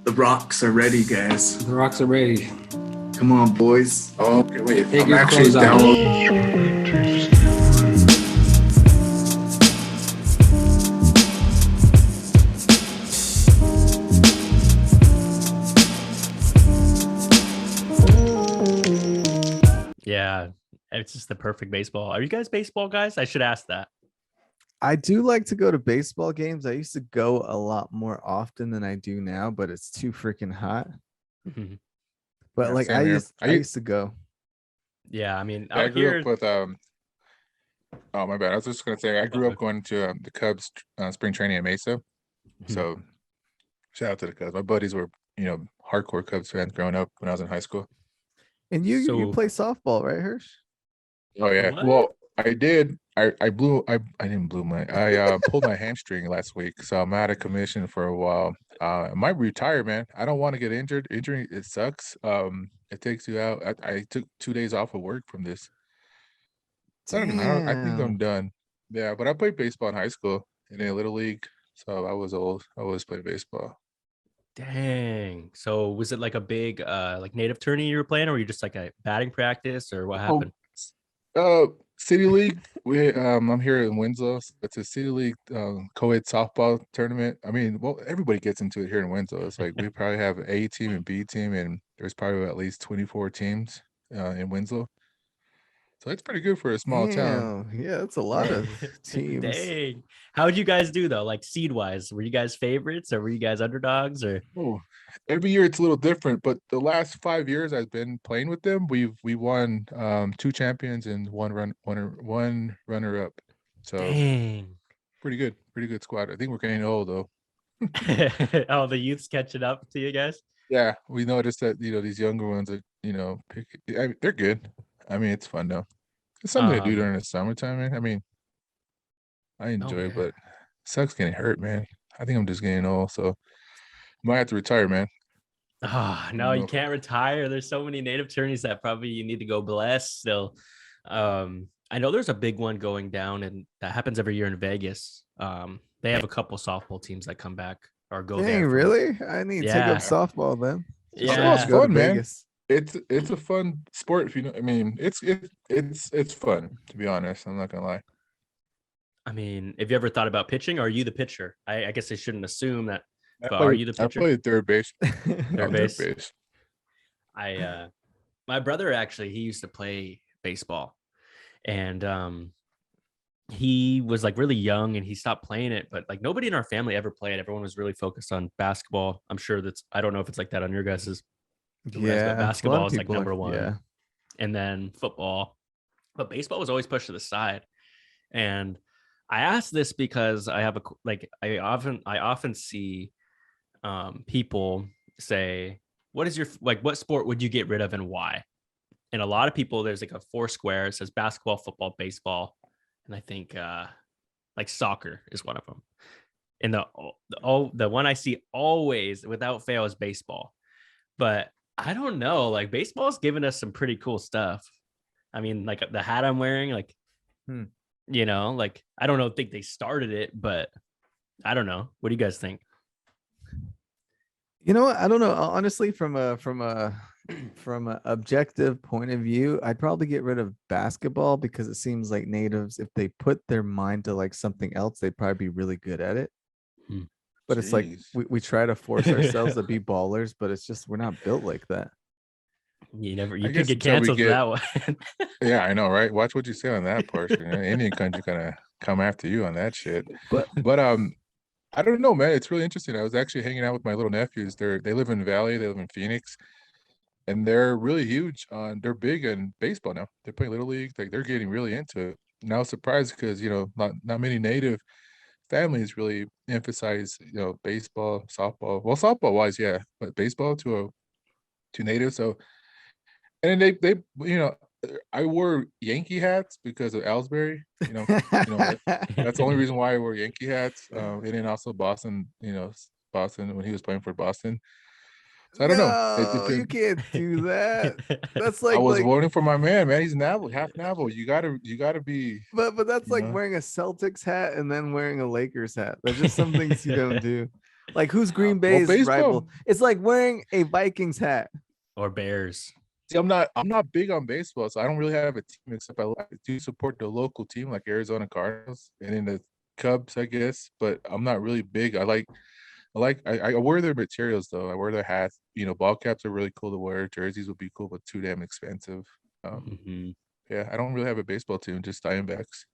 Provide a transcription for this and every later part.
The rocks are ready, guys. The rocks are ready. Come on, boys. Oh, okay, wait. Take I'm your actually clothes off. downloading. Yeah, it's just the perfect baseball. Are you guys baseball guys? I should ask that. I do like to go to baseball games. I used to go a lot more often than I do now, but it's too freaking hot. Mhm. But Yeah, like same I here. used, I used to go. Yeah, I mean, I out grew here, up with Oh my bad. I was just gonna say I grew Okay. up going to the Cubs spring training at Mesa. So shout out to the Cubs. My buddies were hardcore Cubs fans growing up when I was in high school. And you So- play softball, right, Hersh? Oh yeah. What? Well, I did. I didn't blew my pulled my hamstring last week, so I'm out of commission for a while. I might retire, man. I don't want to get injured. Injury, it sucks. It takes you out. I took 2 days off of work from this. So I think I'm Damn. done. Yeah, but I played baseball in high school in a little league. So I was old. I always played baseball. dang. So was it like a big like native tourney you were playing, or were you just like a batting practice, or what happened? City League. I'm here in Winslow. It's a City League co-ed softball tournament. I mean, well, everybody gets into it here in Winslow. It's like we probably have an A team and B team, and there's probably at least 24 teams in Winslow. So it's pretty good for a small town. Damn. Yeah, that's a lot of teams. Dang. How'd you guys do though? Like seed wise, were you guys favorites or were you guys underdogs or? Oh, every year it's a little different, but the last 5 years I've been playing with them, we won 2 champions and one runner up. So Dang. pretty good squad. I think we're getting old though. Oh, the youth's catching up to you guys. Yeah, we noticed that these younger ones that they're good. I mean, it's fun though. It's something to do during the summertime, man. I mean, I enjoy it, yeah. but it sucks getting hurt, man. I think I'm just getting old, so might have to retire, man. Oh, no, you No. can't retire. There's so many native tourneys that probably you need to go bless still. I know there's a big one going down and that happens every year in Vegas. They have a couple softball teams that come back or go there. Dang, for- really? I need to take Yeah. up softball then. Yeah. Softball's Go to fun, man. Vegas. It's a fun sport if you know. I mean, it's fun, to be honest. I'm not gonna lie. I mean, have you ever thought about pitching or are you the pitcher? I guess I shouldn't assume that, I but are you the I pitcher? played third base. Third I'm base. My brother actually, he used to play baseball and he was like really young and he stopped playing it, but like nobody in our family ever played. Everyone was really focused on basketball. I'm sure I don't know if it's like that on your guys's. Yeah, basketball a lot of is like people number one. Yeah. And then football, but baseball was always pushed to the side. And I asked this because I have I often see people say, what is your what sport would you get rid of and why? And a lot of people, there's like a 4 square, it says basketball, football, baseball, and I think like soccer is one of them. And the one I see always without fail is baseball. But I don't know, like baseball's given us some pretty cool stuff. I mean, like the hat I'm wearing, like, like I don't think they started it, but I don't know. What do you guys think? You know what? I don't know. Honestly, from a objective point of view, I'd probably get rid of basketball because it seems like natives, if they put their mind to like something else, they'd probably be really good at it. But it's like Jeez. we try to force ourselves to be ballers, but it's just we're not built like that. You I could guess get until we canceled for get- that one. Yeah, I know, right? Watch what you say on that portion. Indian country gonna come after you on that shit. But But I don't know, man. It's really interesting. I was actually hanging out with my little nephews. They live in Valley. They live in Phoenix, and they're really huge on. They're big in baseball now. They're playing little league. Like they're getting really into it. And I was surprised because not many native families really emphasize baseball, softball. Well, softball wise, yeah, but baseball to native. So and then they I wore Yankee hats because of Ellsbury. That's the only reason why I wore Yankee hats. And then also Boston, Boston when he was playing for Boston. So I don't know. No, you can't do that. That's I like, was voting for my man. He's Navajo, half Navajo. You gotta be. but that's you like know? wearing a Celtics hat and then wearing a Lakers hat. There's just some things you don't do. Like who's Green Bay's baseball- rival? It's like wearing a Vikings hat. Or Bears. See, I'm not big on baseball, so I don't really have a team except I do support the local team like Arizona Cardinals and then the Cubs, I guess. But I'm not really big. I wear their materials though. I wear their hats. Ball caps are really cool to wear. Jerseys would be cool, but too damn expensive. Yeah, I don't really have a baseball team, just Diamondbacks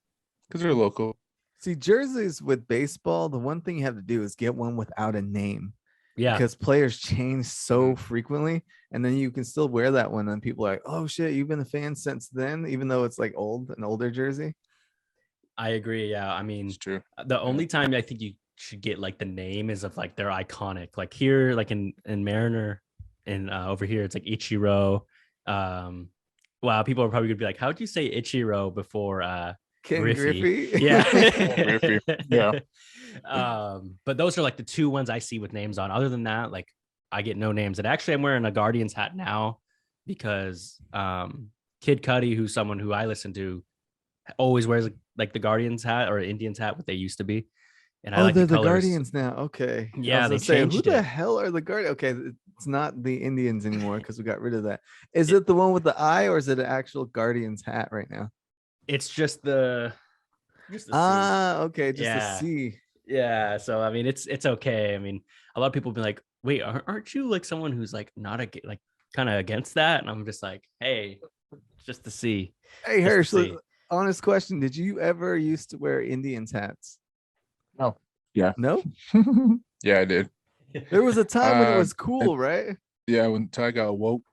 because they're local. See, jerseys with baseball, the one thing you have to do is get one without a name. Yeah. Because players change so frequently, and then you can still wear that one, and people are like, "Oh shit, you've been a fan since then," even though it's like an older jersey. I agree. Yeah. I mean, It's true. the only time I think you should get like the name is of like they're iconic. Like here, like in Mariner, and over here it's like Ichiro. Wow, people are probably gonna be like, "How'd you say Ichiro before?" Ken Griffey. Griffey. Yeah. Griffey, yeah. But those are like the two ones I see with names on. Other than that, like I get no names. And actually I'm wearing a Guardians hat now because Kid Cudi, who's someone who I listen to, always wears like the Guardians hat or Indians hat, what they used to be. And I like they're the the colors. Guardians now. Okay. Yeah, I was they gonna say, who changed the it. hell are the Guardians? Okay, it's not the Indians anymore because we got rid of that. Is it the one with the eye, or is it an actual Guardians hat right now? It's just the C. Okay, just Yeah. a C. Yeah, so I mean, it's okay. I mean, a lot of people be like, "Wait, aren't you like someone who's like not like kind of against that?" And I'm just like, "Hey, it's just to see." Hey, Just to Hersh, see. honest question: did you ever used to wear Indians hats? No. Yeah. No. Yeah, I did. There was a time when it was Um, cool, right? Yeah, until I got woke,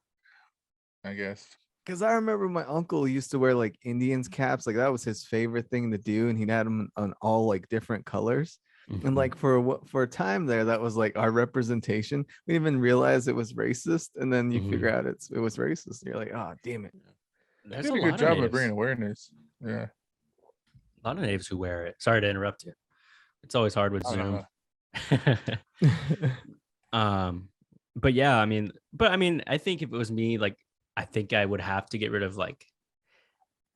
I guess. Because I remember my uncle used to wear like Indians caps, like that was his favorite thing to do, and he'd had them on all like different colors. And like for a time there, that was like our representation. We didn't even realize it was racist, and then you figure out it was racist. And you're like, oh damn it. There's Did a a lot good of job of natives. bringing awareness. Yeah. A lot of natives who wear it. Sorry to interrupt you. It's always hard with Oh, Zoom. no. But yeah, I mean, I think if it was me, like, I think I would have to get rid of like,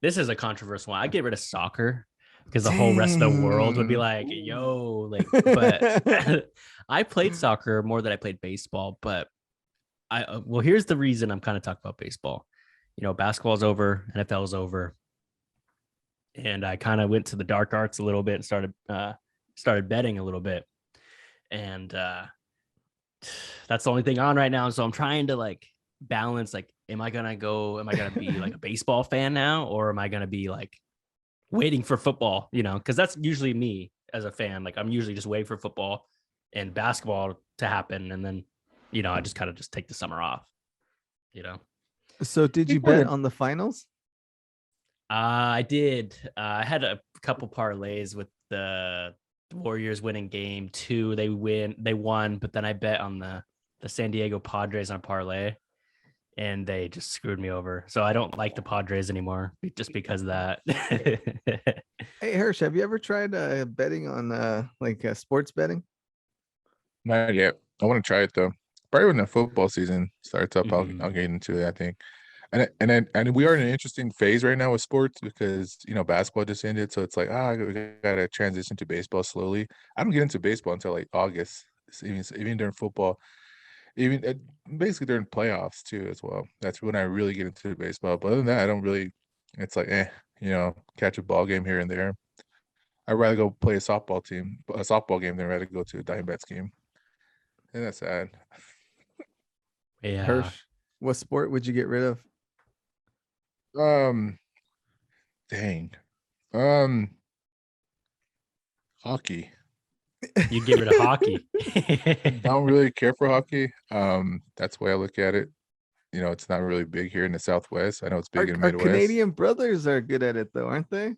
this is a controversial one. I'd get rid of soccer because the whole rest of the world would be like, yo, like, but I played soccer more than I played baseball, but well, here's the reason I'm kind of talking about baseball. Basketball's over, NFL's over. And I kind of went to the dark arts a little bit and started betting a little bit. And that's the only thing on right now. So I'm trying to like balance, like, am I gonna be like a baseball fan now, or am I gonna be like waiting for football, because that's usually me as a fan. Like I'm usually just waiting for football and basketball to happen. And then, I just kind of just take the summer off, So did you bet on the finals? I did. I had a couple parlays with the Warriors winning game 2. They won, but then I bet on the San Diego Padres on a parlay, and they just screwed me over. So I don't like the Padres anymore just because of that. Hey, Hersh, have you ever tried betting on sports betting? Not yet. I want to try it though. Probably when the football season starts up, I'll get into it, I think. And we are in an interesting phase right now with sports because basketball just ended, so it's like we gotta transition to baseball slowly. I don't get into baseball until like August, even during football, basically during playoffs too as well. That's when I really get into baseball. But other than that, I don't really. It's like catch a ball game here and there. I'd rather go play a softball game than rather go to a Diamondbacks game. And that's sad. Yeah. Hersh, what sport would you get rid of? Dang. Hockey. You get rid of hockey. I don't really care for hockey. That's the way I look at it. It's not really big here in the Southwest. I know it's big in the Our Midwest. Canadian brothers are good at it though, aren't they?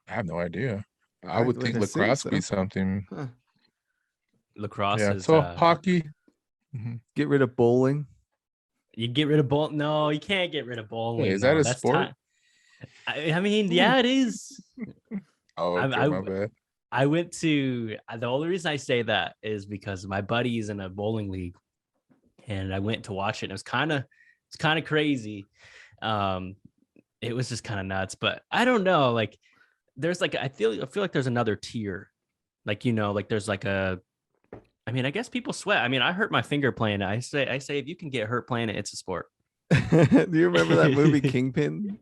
I have no idea. I I would would think assume lacrosse be so. something. Huh. Lacrosse Yeah. is So hockey. Mhm. Get rid of bowling. You get rid of bowl. No, you can't get rid of bowling. Is that no. a That's sport? I mean, yeah, it is. Oh, okay, I- my bad. I went to the only reason I say that is because my buddy is in a bowling league, and I went to watch it. And it's kind of crazy. It was just kind of nuts, but I don't know. Like, there's like I feel like there's another tier Like, like there's like I mean, I guess people sweat. I mean, I hurt my finger playing it. I say if you can get hurt playing it, it's a sport. Do you remember that movie Kingpin?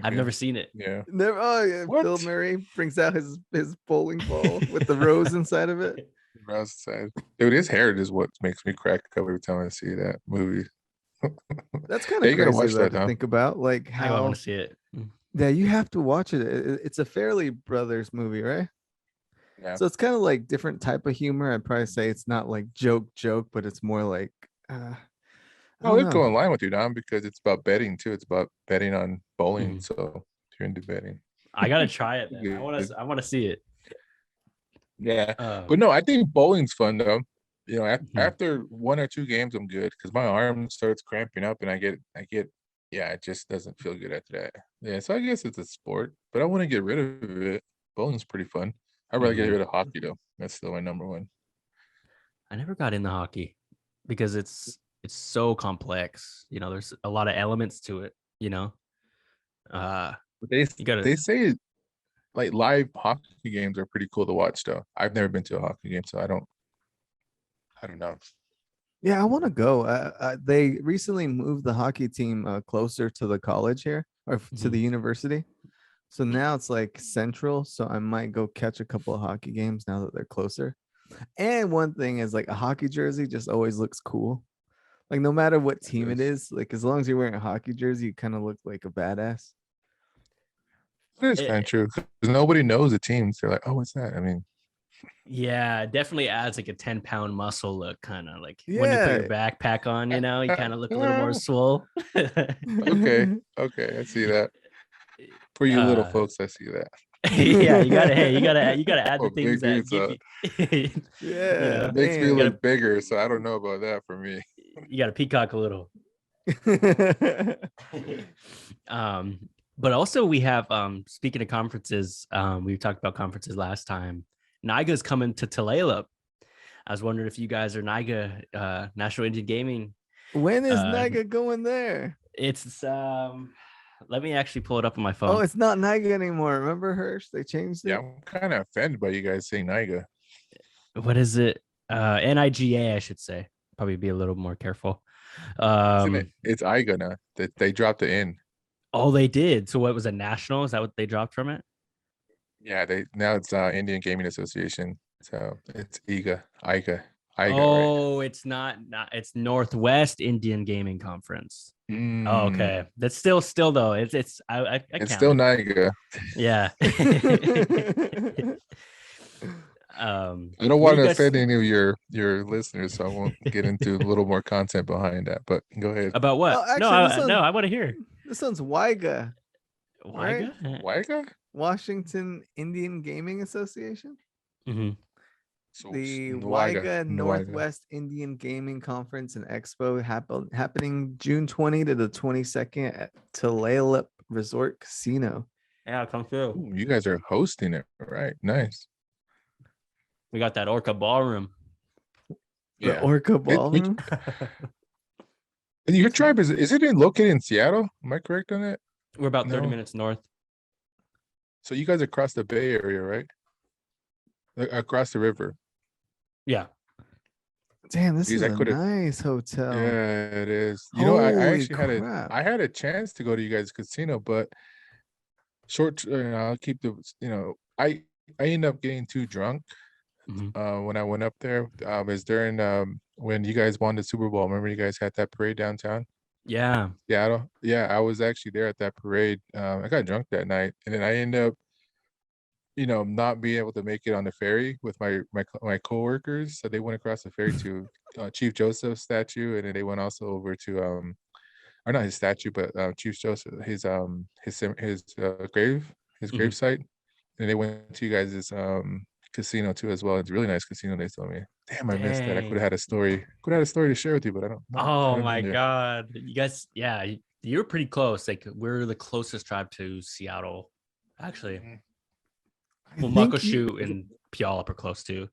I've never seen it. Yeah. Never. Oh yeah, What? Bill Murray brings out his bowling ball with the rose inside of it. Outside. Dude, his hair is what makes me crack up every time I see that movie. That's kind Yeah, of you gotta crazy watch though, that to now. think about, like I how. want to see it. Yeah, you have to watch it. It's a Fairly Brothers movie, right? Yeah. So it's kind of like different type of humor. I'd probably say it's not like joke, but it's more like I Oh, don't it'd go know. in line with you, Don, because it's about betting too. It's about betting on bowling. Mhm. So if you're into betting. I gotta try it. Then. Good. I want to see it. Yeah. But no, I think bowling's fun though. Mhm. After 1 or 2 games, I'm good because my arm starts cramping up and I get, yeah, it just doesn't feel good after that. Yeah, so I guess it's a sport, but I want to get rid of it. Bowling's pretty fun. I'd rather get Mhm. rid of hockey though. That's still my number one. I never got into hockey because it's so complex. There's a lot of elements to it. But You gotta. they say like live hockey games are pretty cool to watch though. I've never been to a hockey game, so I don't know. Yeah, I want to go. They recently moved the hockey team closer to the college here, or to the Mhm. university. So now it's like central. So I might go catch a couple of hockey games now that they're closer. And one thing is, like, a hockey jersey just always looks cool. Like no matter what team it is, like as long as you're wearing a hockey jersey, you kind of look like a badass. It is It- kind of true because nobody knows the teams. They're like, oh, what's that? I mean, Yeah, it definitely adds like a 10-pound muscle look, kind of like when you put your Yeah. backpack on, you kind of look a little more swole. okay, I see that. For you little uh, folks, I see that. yeah, you gotta add I'm the a big things that dude, give so you, Yeah, it makes me you damn. look bigger. So I don't know about that for me. you gotta peacock a little. But also we have speaking of conferences, we talked about conferences last time. NIGA's coming to Tulalip. I was wondering if you guys are NIGA, National Indian Gaming. When is Uh, Niga going there? It's let me actually pull it up on my Oh, phone. it's not Niga anymore. Remember Hersh? They changed Yeah, it. I'm kind of offended by you guys saying Niga. What is it? NIGA, I should say. Probably be a little more careful. Isn't it? It's Iga now. They dropped the in. Oh, they did. So what was it? National? Is that what they dropped from it? Yeah, now it's Indian Gaming Association. So it's Iga, right? Oh, it's not it's Northwest Indian Gaming Conference. Oh, Mm, okay. That's still though. It's I it's still counted. Niga. Yeah. I don't Where want you to guys offend any of your listeners, so I won't get into a little more content behind that. But go ahead. about what? Oh, No, actually, this one, no, I want to hear. this one's WIGA, right? Wiga? Iga? Washington Indian Gaming Association. Mm-hmm. So The Nuaga, WIGA Northwest Indian Gaming Conference and Expo happening June 20 to the 22nd at Tulalip Resort Casino. Yeah, come through. Ooh, you guys are hosting it, right? Nice. We got that Orca ballroom. The Orca Which- Ballroom. And your tribe is it located in Seattle? Am I correct on that? We're about 30 No. minutes north. So you guys are across the Bay Area, right? Like, across the river. Yeah. Damn, this Jeez, is I a could've- nice hotel. Yeah, it is. You know, I Holy actually crap. had a chance to go to you guys' casino, but I'll keep the I ended up getting too drunk Mhm. when I went up there. It was during when you guys won the Super Bowl. Remember you guys had that parade downtown? Yeah. Seattle. Yeah, I was actually there at that parade. I got drunk that night, and then I ended up, not being able to make it on the ferry with my coworkers. So they went across the ferry to Chief Joseph's statue, and then they went also over to or not his statue, but Chief Joseph, his grave, his Mhm. grave site, and they went to you guys' casino too as well. It's a really nice casino. They told me. Damn, I missed that. I could Dang. have had a story. Could have had a story to share with you, but I don't. Oh haven't my been there. God. You guys, yeah, you're pretty close. Like we're the closest tribe to Seattle, actually. Mhm. Well, think you- Muckleshoot and Puyallup are close too.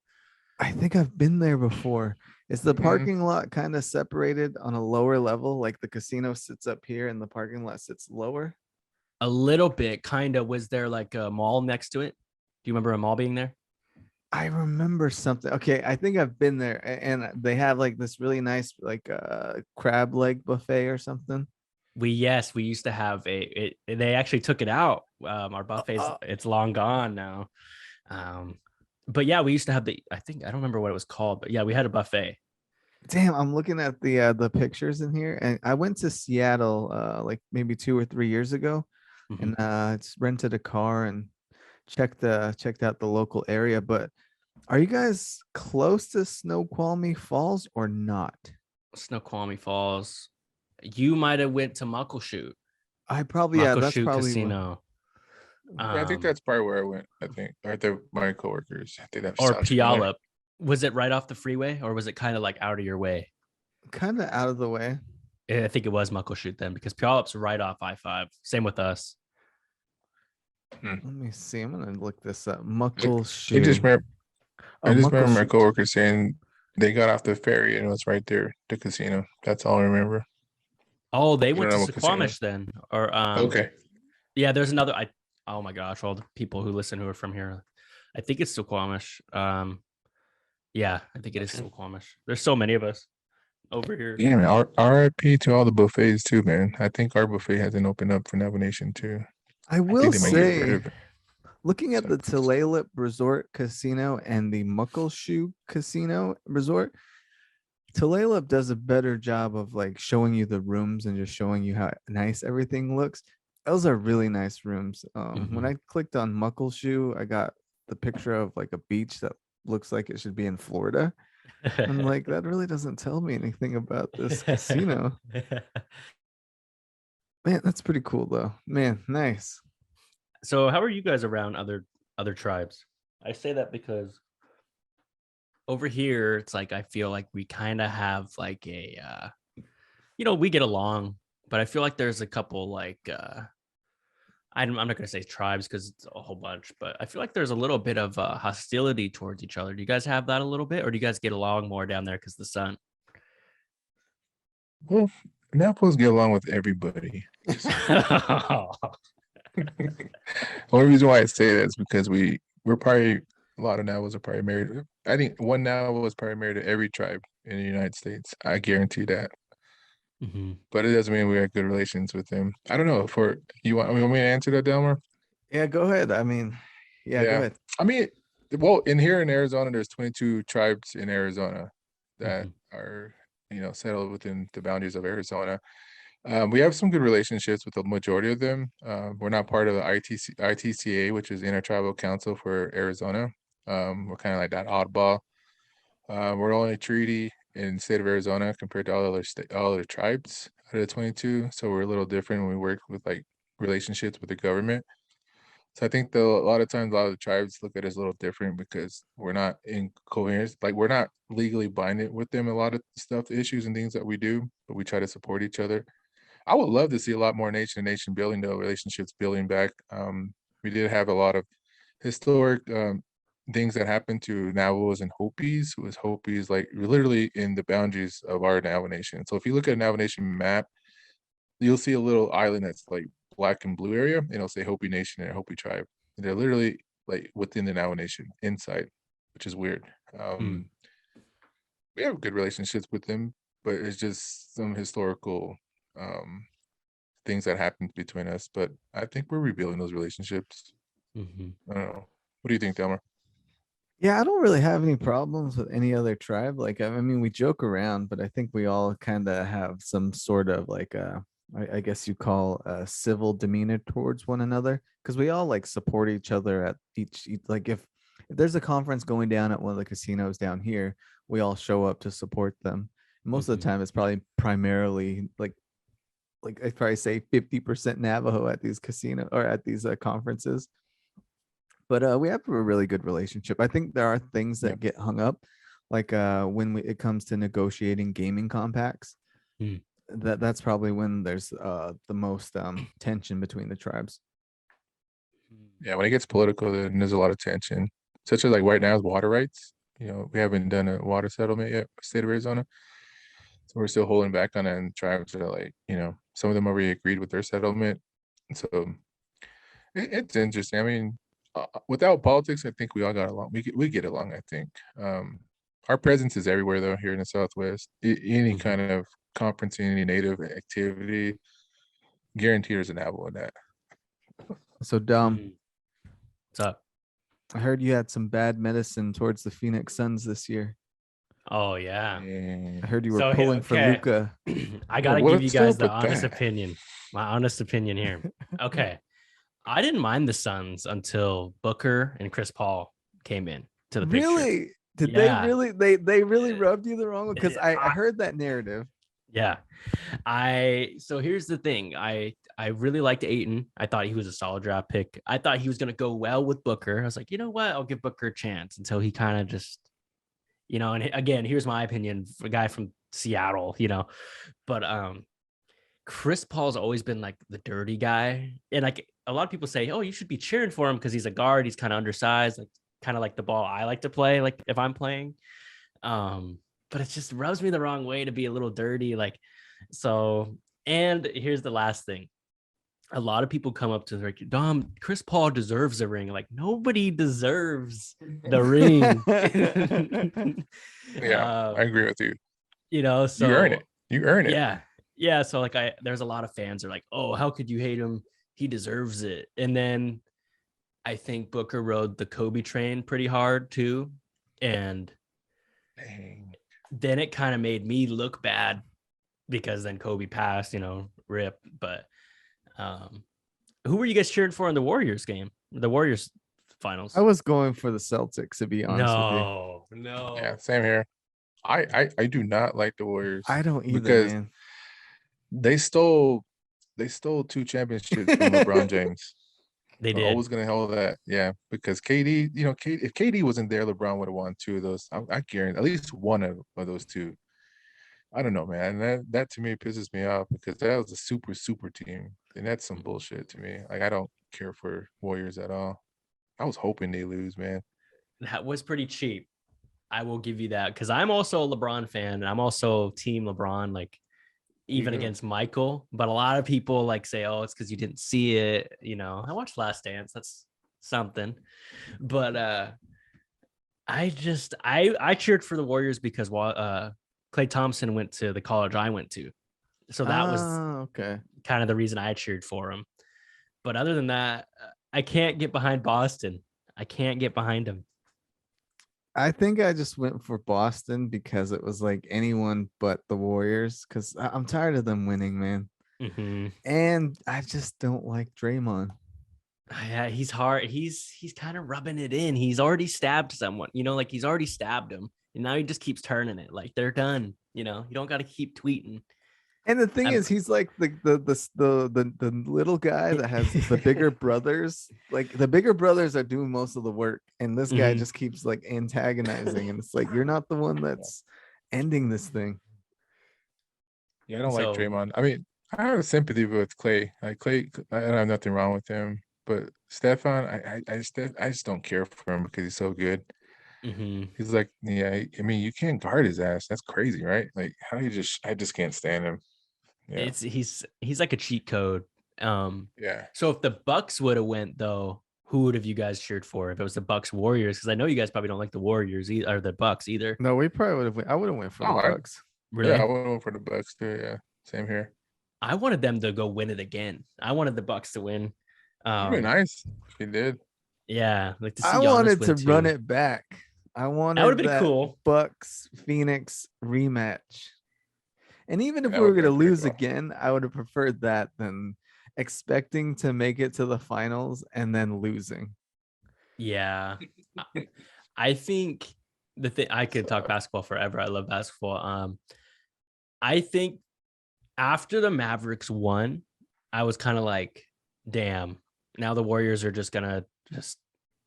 I think I've been there before. Is the Mhm. parking lot kind of separated on a lower level? Like the casino sits up here and the parking lot sits lower? A little bit, kind of. Was there like a mall next to it? Do you remember a mall being there? I remember something. Okay, I think I've been there, and they have like this really nice like crab leg buffet or something. We used to have they actually took it out. Our buffet's it's long gone now. But yeah, we used to have I don't remember what it was called, but yeah, we had a buffet. Damn, I'm looking at the pictures in here, and I went to Seattle like maybe 2 or 3 years ago, Mhm. and it's rented a car and checked out the local area. But are you guys close to Snoqualmie Falls or not? Snoqualmie Falls. You might have went to Muckleshoot. I probably yeah, that's Muckleshoot probably Casino. Yeah, I think that's probably where I went. I think, or my coworkers. I think that Or sounds familiar. Puyallup. Was it right off the freeway, or was it kind of like out of your way? kind of out of the way. I think it was Muckleshoot then, because Puyallup's right off I-5. Same with us. Let me see. I'm gonna look this up. I Muckleshoot. just remember, Oh, I just remember my Muckleshoot. coworkers saying they got off the ferry and it was right there, the casino. That's all I remember. Oh, they You went to don't know what casino? Suquamish then, or Okay. yeah. There's another. Oh my gosh, all the people who listen who are from here. I think it's Suquamish. Yeah, I think it is Suquamish. There's so many of us over here. Yeah, man. RIP to all the buffets too, man. I think our buffet hasn't opened up for Navajo Nation too. I will think they might get rid say, of it. looking at the Sucks. Tulalip Resort Casino and the Muckleshoot Casino Resort, Tulalip does a better job of like showing you the rooms and just showing you how nice everything looks. Those are really nice rooms. When I clicked on Muckleshoot, I got the picture of like a beach that looks like it should be in Florida. I'm like, that really doesn't tell me anything about this casino. Man, that's pretty cool though. Man, nice. So how are you guys around other tribes? I say that because over here it's like I feel like we kind of have like a we get along, but I feel like there's a couple like I'm not gonna say tribes because it's a whole bunch, but I feel like there's a little bit of hostility towards each other. Do you guys have that a little bit, or do you guys get along more down there because the sun? Well, Navajos get along with everybody. Only reason why I say that is because we're probably a lot of Navajos are probably married. I think one Navajo is probably married to every tribe in the United States. I guarantee that. Mhm. But it doesn't mean we have good relations with them. I don't know. For you want me to answer that, Delmar? Yeah, go ahead. I mean, yeah, go ahead. I mean, well, in Arizona, there's 22 tribes in Arizona that are settled within the boundaries of Arizona. We have some good relationships with the majority of them. We're not part of the ITCA, which is Intertribal Council for Arizona. We're kind of like that oddball. We're only treaty in the state of Arizona compared to all other tribes out of the 22. So we're a little different when we work with like relationships with the government. So I think a lot of times a lot of the tribes look at us a little different because we're not in coherence, like we're not legally binded with them. A lot of stuff, issues and things that we do, but we try to support each other. I would love to see a lot more nation to nation building, though, relationships building back. We did have a lot of historic things that happened to Navajos and Hopis. Was Hopis like literally in the boundaries of our Navajo Nation? So if you look at a Navajo Nation map, you'll see a little island that's like black and blue area, and it'll say Hopi Nation and Hopi tribe. And they're literally like within the Navajo Nation inside, which is weird. We have good relationships with them, but it's just some historical things that happened between us. But I think we're rebuilding those relationships. I don't know. What do you think, Delmar? Yeah, I don't really have any problems with any other tribe. Like, I mean, we joke around, but I think we all kind of have some sort of like, I guess you call a civil demeanor towards one another, because we all like support each other at like if there's a conference going down at one of the casinos down here, we all show up to support them. Most of the time, it's probably primarily like I'd probably say 50% Navajo at these casino or at these conferences. But we have a really good relationship. I think there are things that get hung up, like when it comes to negotiating gaming compacts. That's probably when there's the most tension between the tribes. Yeah, when it gets political, then there's a lot of tension. Such as like right now is water rights. We haven't done a water settlement yet, state of Arizona. So we're still holding back on it, and tribes are like, some of them already agreed with their settlement. So it's interesting. I mean, without politics, I think we all got along. We get along. I think our presence is everywhere though here in the Southwest. Any kind of conferencing, any native activity, guaranteed there's an Navajo in that. So Dom, What's up? I heard you had some bad medicine towards the Phoenix Suns this year. Oh yeah. I heard you were So, pulling for okay. Luca. I gotta give you What's guys up the with honest that? opinion. My honest opinion here. Okay. I didn't mind the Suns until Booker and Chris Paul came in to the picture. Really? Did Yeah. they really? They really rubbed you the wrong way? Because I heard that narrative. Yeah. So here's the thing. I really liked Ayton. I thought he was a solid draft pick. I thought he was gonna go well with Booker. I was like, you know what? I'll give Booker a chance until he kind of just, and again, here's my opinion for a guy from Seattle, But Chris Paul's always been like the dirty guy. And like a lot of people say, oh, you should be cheering for him because he's a guard, he's kind of undersized, like kind of like the ball I like to play, like if I'm playing. But it just rubs me the wrong way to be a little dirty. Like, so, and here's the last thing. A lot of people come up to like, Dom, Chris Paul deserves a ring. Like, nobody deserves the ring. Yeah, I agree with you. So you earn it. You earn it. Yeah. Yeah. So like there's a lot of fans are like, oh, how could you hate him? He deserves it. And then I think Booker rode the Kobe train pretty hard too. And Dang. then it kind of made me look bad because then Kobe passed, rip. But who were you guys cheering for in the Warriors game? The Warriors finals? I was going for the Celtics, to be honest with you. No. Yeah, same here. I do not like the Warriors. I don't either, because man. they stole 2 championships from LeBron James. They We're did. always gonna hold that. Yeah, because KD, if KD wasn't there, LeBron would have won 2 of those. I guarantee at least one of those 2. I don't know, man. That to me pisses me off because that was a super team, and that's some bullshit to me. Like I don't care for Warriors at all. I was hoping they lose, man. That was pretty cheap. I will give you that because I'm also a LeBron fan and I'm also team LeBron, like even against Michael. But a lot of people like say, oh, it's because you didn't see it. I watched Last Dance. That's something. But I cheered for the Warriors because Klay Thompson went to the college I went to. So that was okay. kind of the reason I cheered for him. But other than that, I can't get behind Boston. I can't get behind him. I think I just went for Boston because it was like anyone but the Warriors because I'm tired of them winning, man. Mm-hmm. And I just don't like Draymond. Yeah, he's hard. He's kind of rubbing it in. He's already stabbed someone, like he's already stabbed him. And now he just keeps turning it. Like they're done. You don't got to keep tweeting. And the thing is, he's like the little guy that has the bigger brothers. Like the bigger brothers are doing most of the work, and this guy just keeps like antagonizing. And it's like you're not the one that's ending this thing. Yeah, I don't like Draymond. I mean, I have sympathy with Klay. Like Klay, I don't have nothing wrong with him, but Stefan, I just don't care for him because he's so good. Mm-hmm. He's like, yeah. I mean, you can't guard his ass. That's crazy, right? Like, how do you I just can't stand him. Yeah. He's like a cheat code. Yeah. So if the Bucks would have went though, who would have you guys cheered for? If it was the Bucks Warriors, because I know you guys probably don't like the Warriors or the Bucks either. No, we probably would have. I would have went for the Bucks. Really? Yeah, I would have went for the Bucks too. Yeah, same here. I wanted them to go win it again. I wanted the Bucks to win. It'd be nice if you did. Yeah, like to see I wanted to run it back. I wanted that would have been cool. Bucks Phoenix rematch. And even if we were going to lose again, I would have preferred that than expecting to make it to the finals and then losing. Yeah. I think the thing, I could talk basketball forever. I love basketball. I think after the Mavericks won, I was kind of like, damn, now the Warriors are just going to just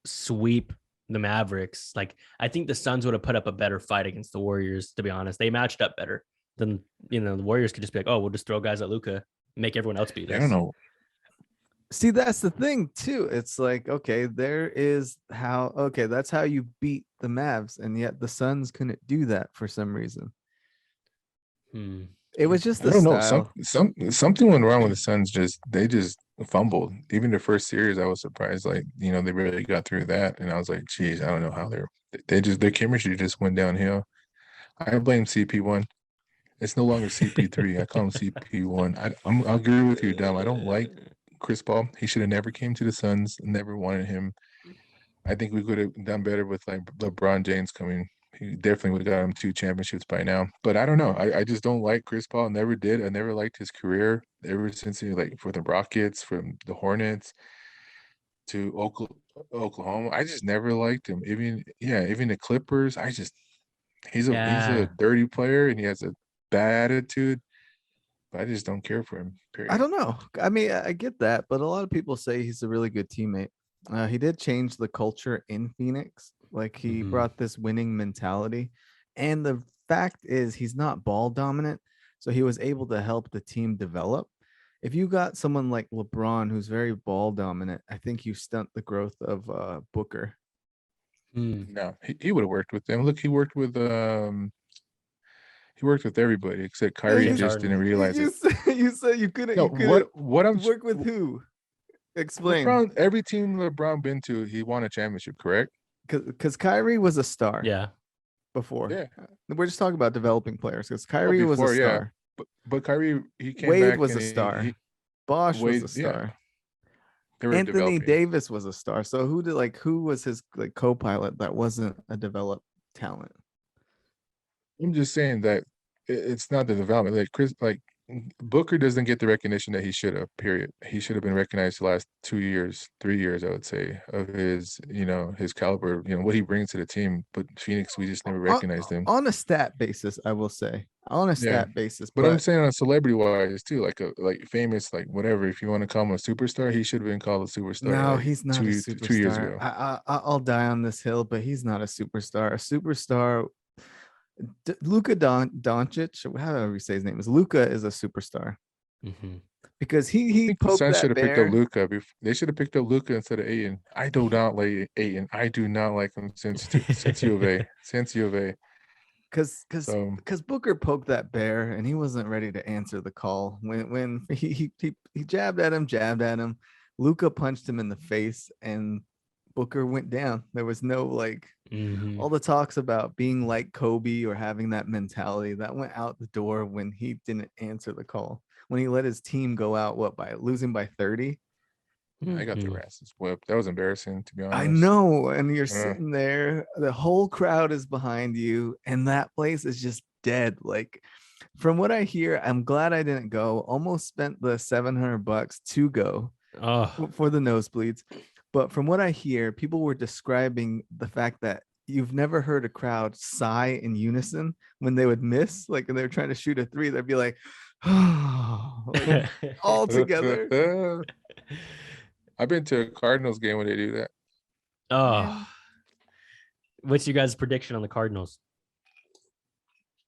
sweep the Mavericks. Like, I think the Suns would have put up a better fight against the Warriors, to be honest. They matched up better than, the Warriors could just be like, oh, we'll just throw guys at Luka, make everyone else beat us. I don't know. See, that's the thing too. It's like, okay, that's how you beat the Mavs, and yet the Suns couldn't do that for some reason. It was just the style. Something went wrong with the Suns. They just fumbled. Even the first series, I was surprised. Like, they really got through that, and I was like, geez, I don't know how their chemistry just went downhill. I blame CP1. It's no longer CP3. I call him CP1. I'll agree with you, Dom. I don't like Chris Paul. He should have never came to the Suns. Never wanted him. I think we could have done better with like LeBron James coming. He definitely would have got him 2 championships by now. But I don't know. I just don't like Chris Paul. Never did. I never liked his career ever since he like for the Rockets, from the Hornets to Oklahoma. I just never liked him. Even the Clippers. He's a dirty player and he has a bad attitude. But I just don't care for him. Period. I don't know. I mean, I get that, but a lot of people say he's a really good teammate. He did change the culture in Phoenix. Like he brought this winning mentality. And the fact is he's not ball dominant. So he was able to help the team develop. If you got someone like LeBron, who's very ball dominant, I think you stunt the growth of Booker. No, he would have worked with them. Look, he worked with everybody except Kyrie. You just didn't realize it. You said you couldn't. No, you couldn't what I'm work with who? Explain. LeBron, every team LeBron been to, he won a championship, correct? Because Kyrie was a star. Yeah. Before. Yeah. We're just talking about developing players because Kyrie was a star. Yeah. But Kyrie, he came Wade back was a star. Bosch was a star. Anthony Davis was a star. So who was his like co-pilot that wasn't a developed talent? I'm just saying that it's not the development. Like Booker doesn't get the recognition that he should have, period. He should have been recognized the last 2 years, 3 years, I would say, of his, his caliber, what he brings to the team. But Phoenix, we just never recognized him. On a stat basis, I will say. On a stat basis. But I'm saying on celebrity wise too, like famous, like whatever, if you want to call him a superstar, he should have been called a superstar. No, he's not a superstar. 2 years ago. I'll die on this hill, but he's not a superstar. A superstar, Luka Doncic, however we say his name is, Luka is a superstar. Because he poked that should have bear. picked up Luka. They should have picked up Luka instead of Ayton. I do not like Ayton. I do not like him since U of A. Since U of A. Because Booker poked that bear and he wasn't ready to answer the call. When he jabbed at him. Luka punched him in the face and Booker went down. There was no all the talks about being like Kobe or having that mentality that went out the door when he didn't answer the call. When he let his team go out, by losing by 30. I got their asses whipped. That was embarrassing, to be honest. I know. And you're sitting there, the whole crowd is behind you, and that place is just dead. Like, from what I hear, I'm glad I didn't go. Almost spent the $700 to go for the nosebleeds. But from what I hear, people were describing the fact that you've never heard a crowd sigh in unison when they would miss, like, and they're trying to shoot a 3, they'd be like, like all together. I've been to a Cardinals game when they do that. Oh, what's your guys' prediction on the Cardinals?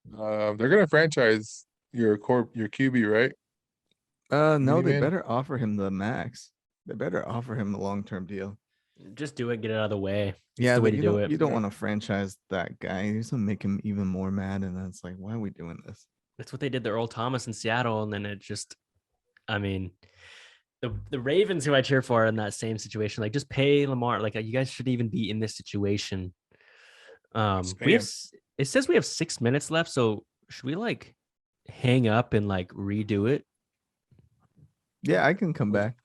They're gonna franchise your QB, right? No, they better offer him the max. They better offer him the long-term deal. Just do it, get it out of the way. Yeah, the way to do it. You don't want to franchise that guy. You're just gonna make him even more mad, and then it's like, why are we doing this? That's what they did to Earl Thomas in Seattle, and then it just, I mean, the Ravens, who I cheer for, are in that same situation. Like, just pay Lamar. Like, you guys should even be in this situation. It says we have 6 minutes left, so should we hang up and redo it? Yeah, I can come back.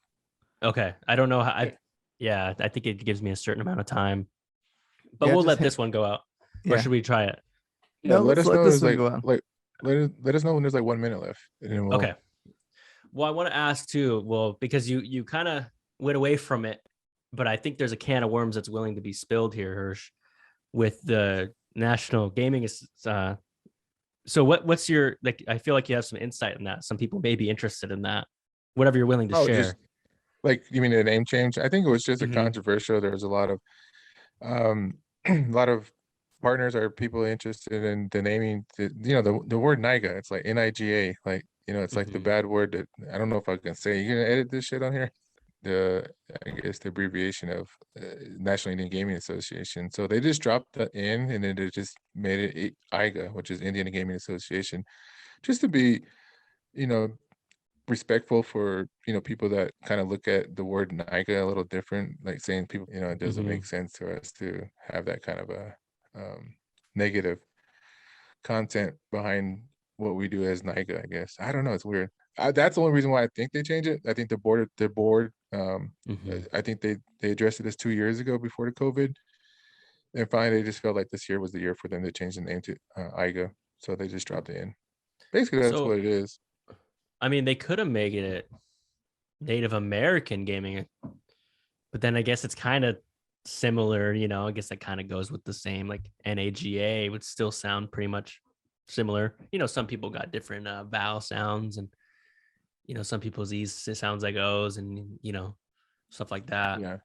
Okay, I don't know how. I think it gives me a certain amount of time, but we'll let this one go out. Or should we try it? No, let us know. This one go out. Let us know when there's 1 minute left. Okay. Well, I want to ask too. Well, because you kind of went away from it, but I think there's a can of worms that's willing to be spilled here, Hersh, with the national gaming. So what's your I feel like you have some insight in that. Some people may be interested in that. Whatever you're willing to share. You mean the name change? I think it was just a controversial. There was a lot of partners or people interested in the naming. The word NIGA. It's like NIGA. It's like the bad word that I don't know if I can say. You gonna edit this shit on here? I guess the abbreviation of National Indian Gaming Association. So they just dropped the N and then they just made it IGA, which is Indian Gaming Association, just to be, respectful for, people that kind of look at the word NIGA a little different, like saying people, it doesn't make sense to us to have that kind of a negative content behind what we do as NIGA, I guess. I don't know. It's weird. That's the only reason why I think they changed it. I think the board, I think they addressed it as 2 years ago before the COVID. And finally, they just felt like this year was the year for them to change the name to IGA. So they just dropped it in. Basically, that's what it is. I mean, they could have made it Native American gaming, but then I guess it's kind of similar, I guess that kind of goes with the same, like NAGA would still sound pretty much similar. Some people got different vowel sounds, and some people's E's sounds like O's, and stuff like that. Yeah.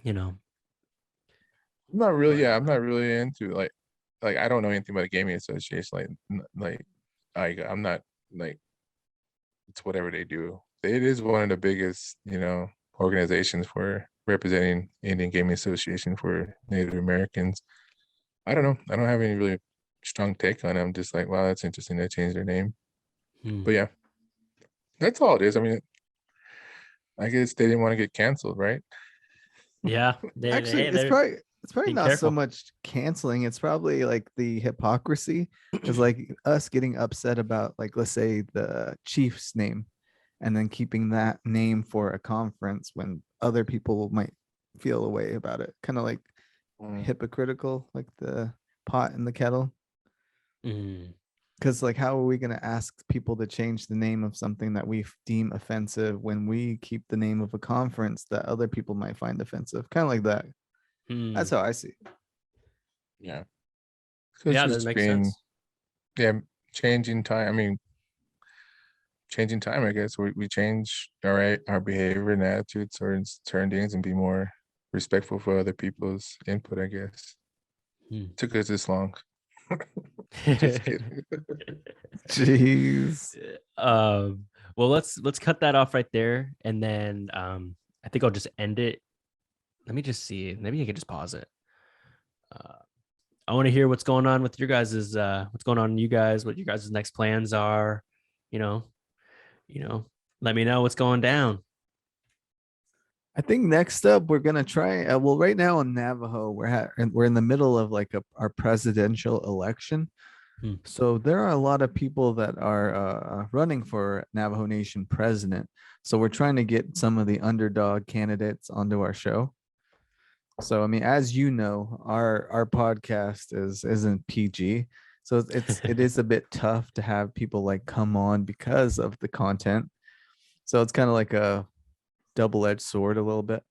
I'm not really into like I don't know anything about a gaming association. I'm not like, it's whatever they do. It is one of the biggest, organizations for representing Indian Gaming Association for Native Americans. I don't know. I don't have any really strong take on it. I'm just like, wow, that's interesting. They changed their name. But yeah, that's all it is. I mean, I guess they didn't want to get canceled, right? Yeah. Actually, it's probably not so much canceling. It's probably like the hypocrisy, because like us getting upset about, like, let's say the Chiefs name, and then keeping that name for a conference when other people might feel a way about it. Kind of like hypocritical, like the pot in the kettle. Because like, how are we going to ask people to change the name of something that we deem offensive when we keep the name of a conference that other people might find offensive? Kind of like that. That's how I see it. Yeah. Yeah, that makes sense. Yeah, changing time. I mean, changing time, I guess. We change our behavior and attitudes towards certain things and be more respectful for other people's input, I guess. Took us this long. Just kidding. Jeez. Well, let's cut that off right there, and then I think I'll just end it. Let me just see. Maybe I can just pause it. I want to hear what's going on with your guys's what's going on in you guys, what you guys' next plans are. Let me know what's going down. I think next up we're gonna try. Well, right now in Navajo, we're in the middle of like our presidential election. So there are a lot of people that are running for Navajo Nation president. So we're trying to get some of the underdog candidates onto our show. So I mean, as you know, our podcast isn't PG, so it is a bit tough to have people like come on because of the content. So it's kind of like a double-edged sword a little bit.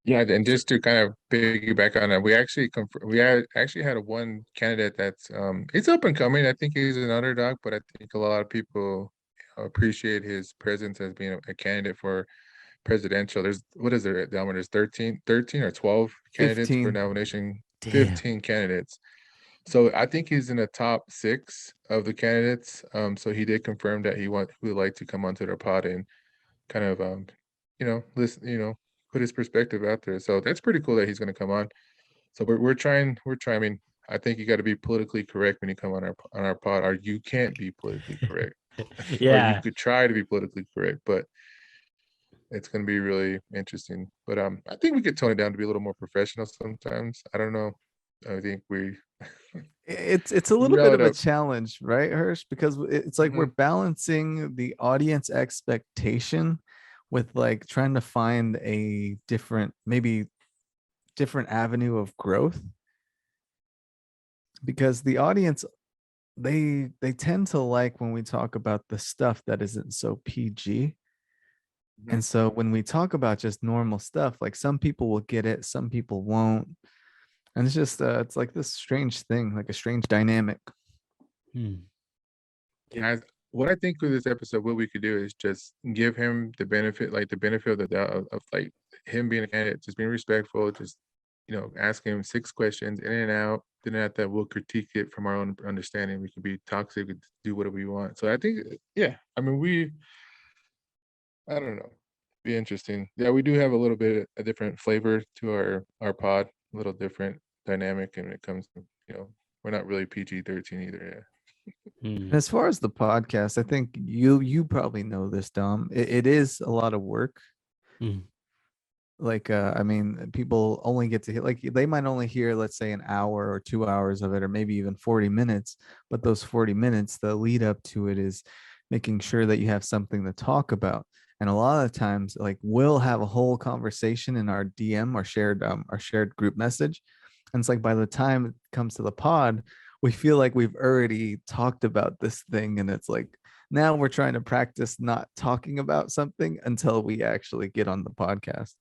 Yeah, and just to kind of piggyback on that, we actually had one candidate that's it's up and coming. I think he's an underdog, but I think a lot of people appreciate his presence as being a candidate for presidential. There's Delmer, there's 13 or 12 candidates 15. for Navajo Nation. Damn. 15 candidates. So I think he's in the top 6 of the candidates. So he did confirm that he would like to come onto their pod and kind of listen, put his perspective out there. So that's pretty cool that he's going to come on. So we're trying. I mean, I think you got to be politically correct when you come on our pod, or you can't be politically correct. Yeah. Or you could try to be politically correct, but it's going to be really interesting. But I think we could tone it down to be a little more professional sometimes. I don't know. I think it's a little bit of a challenge, right, Hersh? Because it's like we're balancing the audience expectation with like trying to find a different avenue of growth, because the audience, they tend to like when we talk about the stuff that isn't so PG. And so when we talk about just normal stuff, like some people will get it, some people won't. And it's just it's like this strange thing, like a strange dynamic. Yeah, what I think with this episode, what we could do is just give him the benefit of the doubt of like him being a candidate, just being respectful, just ask him 6 questions in and out. Then after that, we'll critique it from our own understanding. We can be toxic, we can do whatever we want. So I think, yeah, I mean, I don't know, be interesting. Yeah, we do have a little bit a different flavor to our pod, a little different dynamic, and when it comes to we're not really PG-13 either. And as far as the podcast, I think you probably know this, Dom. It is a lot of work. Mm. Like I mean, people only get to hear, like, they might only hear, let's say, an hour or 2 hours of it, or maybe even 40 minutes. But those 40 minutes, the lead up to it is making sure that you have something to talk about. And a lot of times, like, we'll have a whole conversation in our DM, our shared group message. And it's like, by the time it comes to the pod, we feel like we've already talked about this thing. And it's like, now we're trying to practice not talking about something until we actually get on the podcast.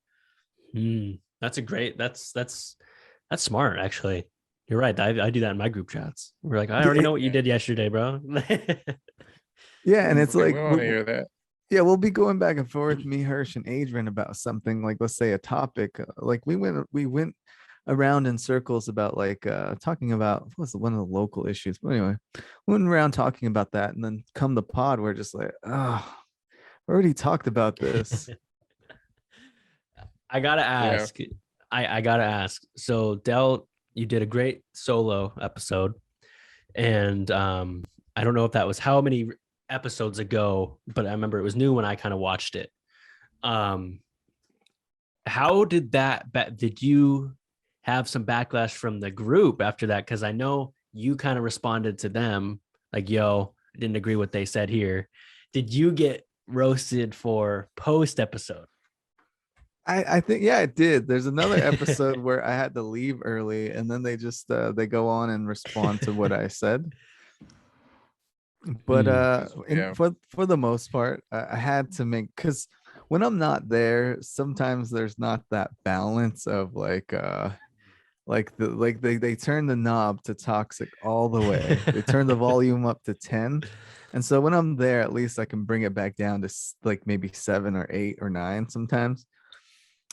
That's a great. That's smart. Actually, you're right. I do that in my group chats. We're like, I already know what you did yesterday, bro. Yeah, and it's like, we want to hear that. yeah, we'll be going back and forth, me, Hersh, and Adrian, about something, like, let's say, a topic. Like, we went around in circles about, like, talking about what was one of the local issues. But anyway, we went around talking about that, and then come the pod, we're just like, oh, we already talked about this. I gotta ask. I gotta ask. So Del, you did a great solo episode, and I don't know if that was how many episodes ago, but I remember it was new when I kind of watched it. How did did you have some backlash from the group after that? Because I know you kind of responded to them like, yo, I didn't agree what they said here. Did you get roasted for post episode? I think, yeah, it did. There's another episode where I had to leave early, and then they just they go on and respond to what I said. But Yeah. for the most part, I had to make, because when I'm not there, sometimes there's not that balance of, like they turn the knob to toxic all the way. They turn the volume up to 10. And so when I'm there, at least I can bring it back down to like maybe 7 or 8 or 9 sometimes.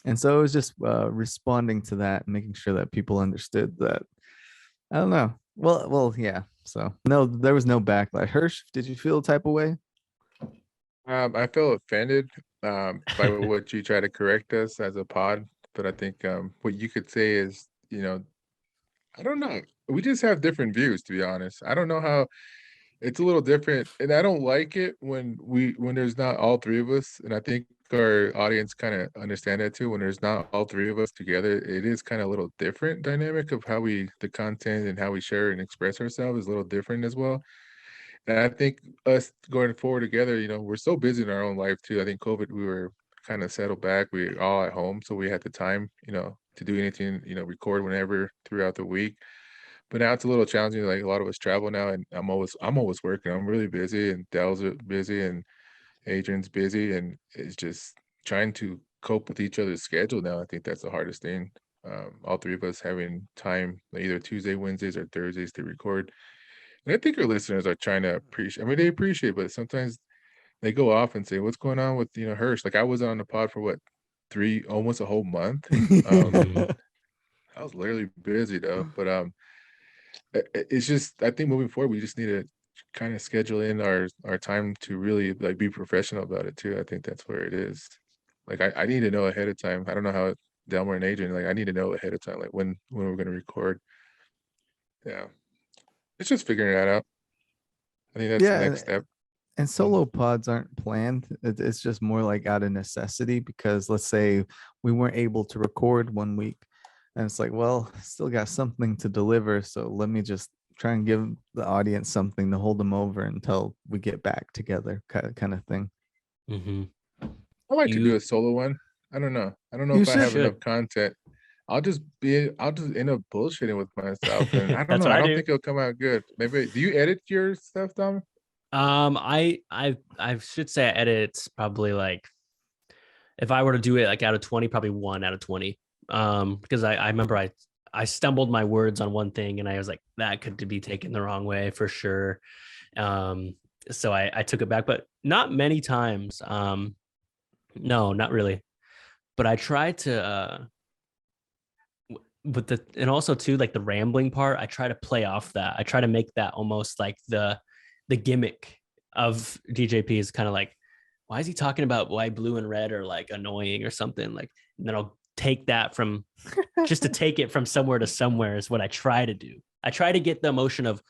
And so it was just responding to that and making sure that people understood that. I don't know. Well, yeah. So no, there was no backlash. Hersh, did you feel a type of way? I feel offended by what you try to correct us as a pod, but I think what you could say is, I don't know. We just have different views, to be honest. I don't know how it's a little different, and I don't like it when there's not all three of us, and I think our audience kind of understand that too. When there's not all three of us together, it is kind of a little different dynamic of how the content and how we share and express ourselves is a little different as well. And I think us going forward together, we're so busy in our own life too. I think COVID, we were kind of settled back. We were all at home, so we had the time, to do anything, record whenever throughout the week. But now it's a little challenging. Like, a lot of us travel now, and I'm always working. I'm really busy, and Dell's busy, and Adrian's busy, and it's just trying to cope with each other's schedule now. I think that's the hardest thing. All three of us having time, either Tuesday, Wednesdays, or Thursdays to record. And I think our listeners are trying to appreciate. I mean, they appreciate, but sometimes they go off and say, "What's going on with Hersh?" Like, I was on the pod for what, almost a whole month. I was literally busy though, but it's just, I think moving forward, we just need to kind of schedule in our time to really, like, be professional about it too. I think that's where it is. Like, I need to know ahead of time. I don't know how Delmer and Adrian, like, I need to know ahead of time, like, when we're going to record. Yeah. It's just figuring that out. I think that's the next step. And solo pods aren't planned. It's just more like out of necessity, because let's say we weren't able to record one week, and it's like, well, still got something to deliver. So let me just try and give the audience something to hold them over until we get back together, kind of thing. Mm-hmm. I like to do a solo one. I don't know. I don't know if I have enough content. I'll just end up bullshitting with myself, and I don't know. I don't think it'll come out good. Maybe, do you edit your stuff, Tom? I should say I edit probably, like, if I were to do it like out of 20, probably 1 out of 20. Because I remember I stumbled my words on one thing, and I was like, that could be taken the wrong way for sure. So I took it back, but not many times. No, not really. But I try to and also too, like, the rambling part, I try to play off that. I try to make that almost like the gimmick of DJP is kind of like, why is he talking about why blue and red are, like, annoying or something, like, and then I'll take that from just to take it from somewhere to somewhere is what I try to do. I try to get the emotion of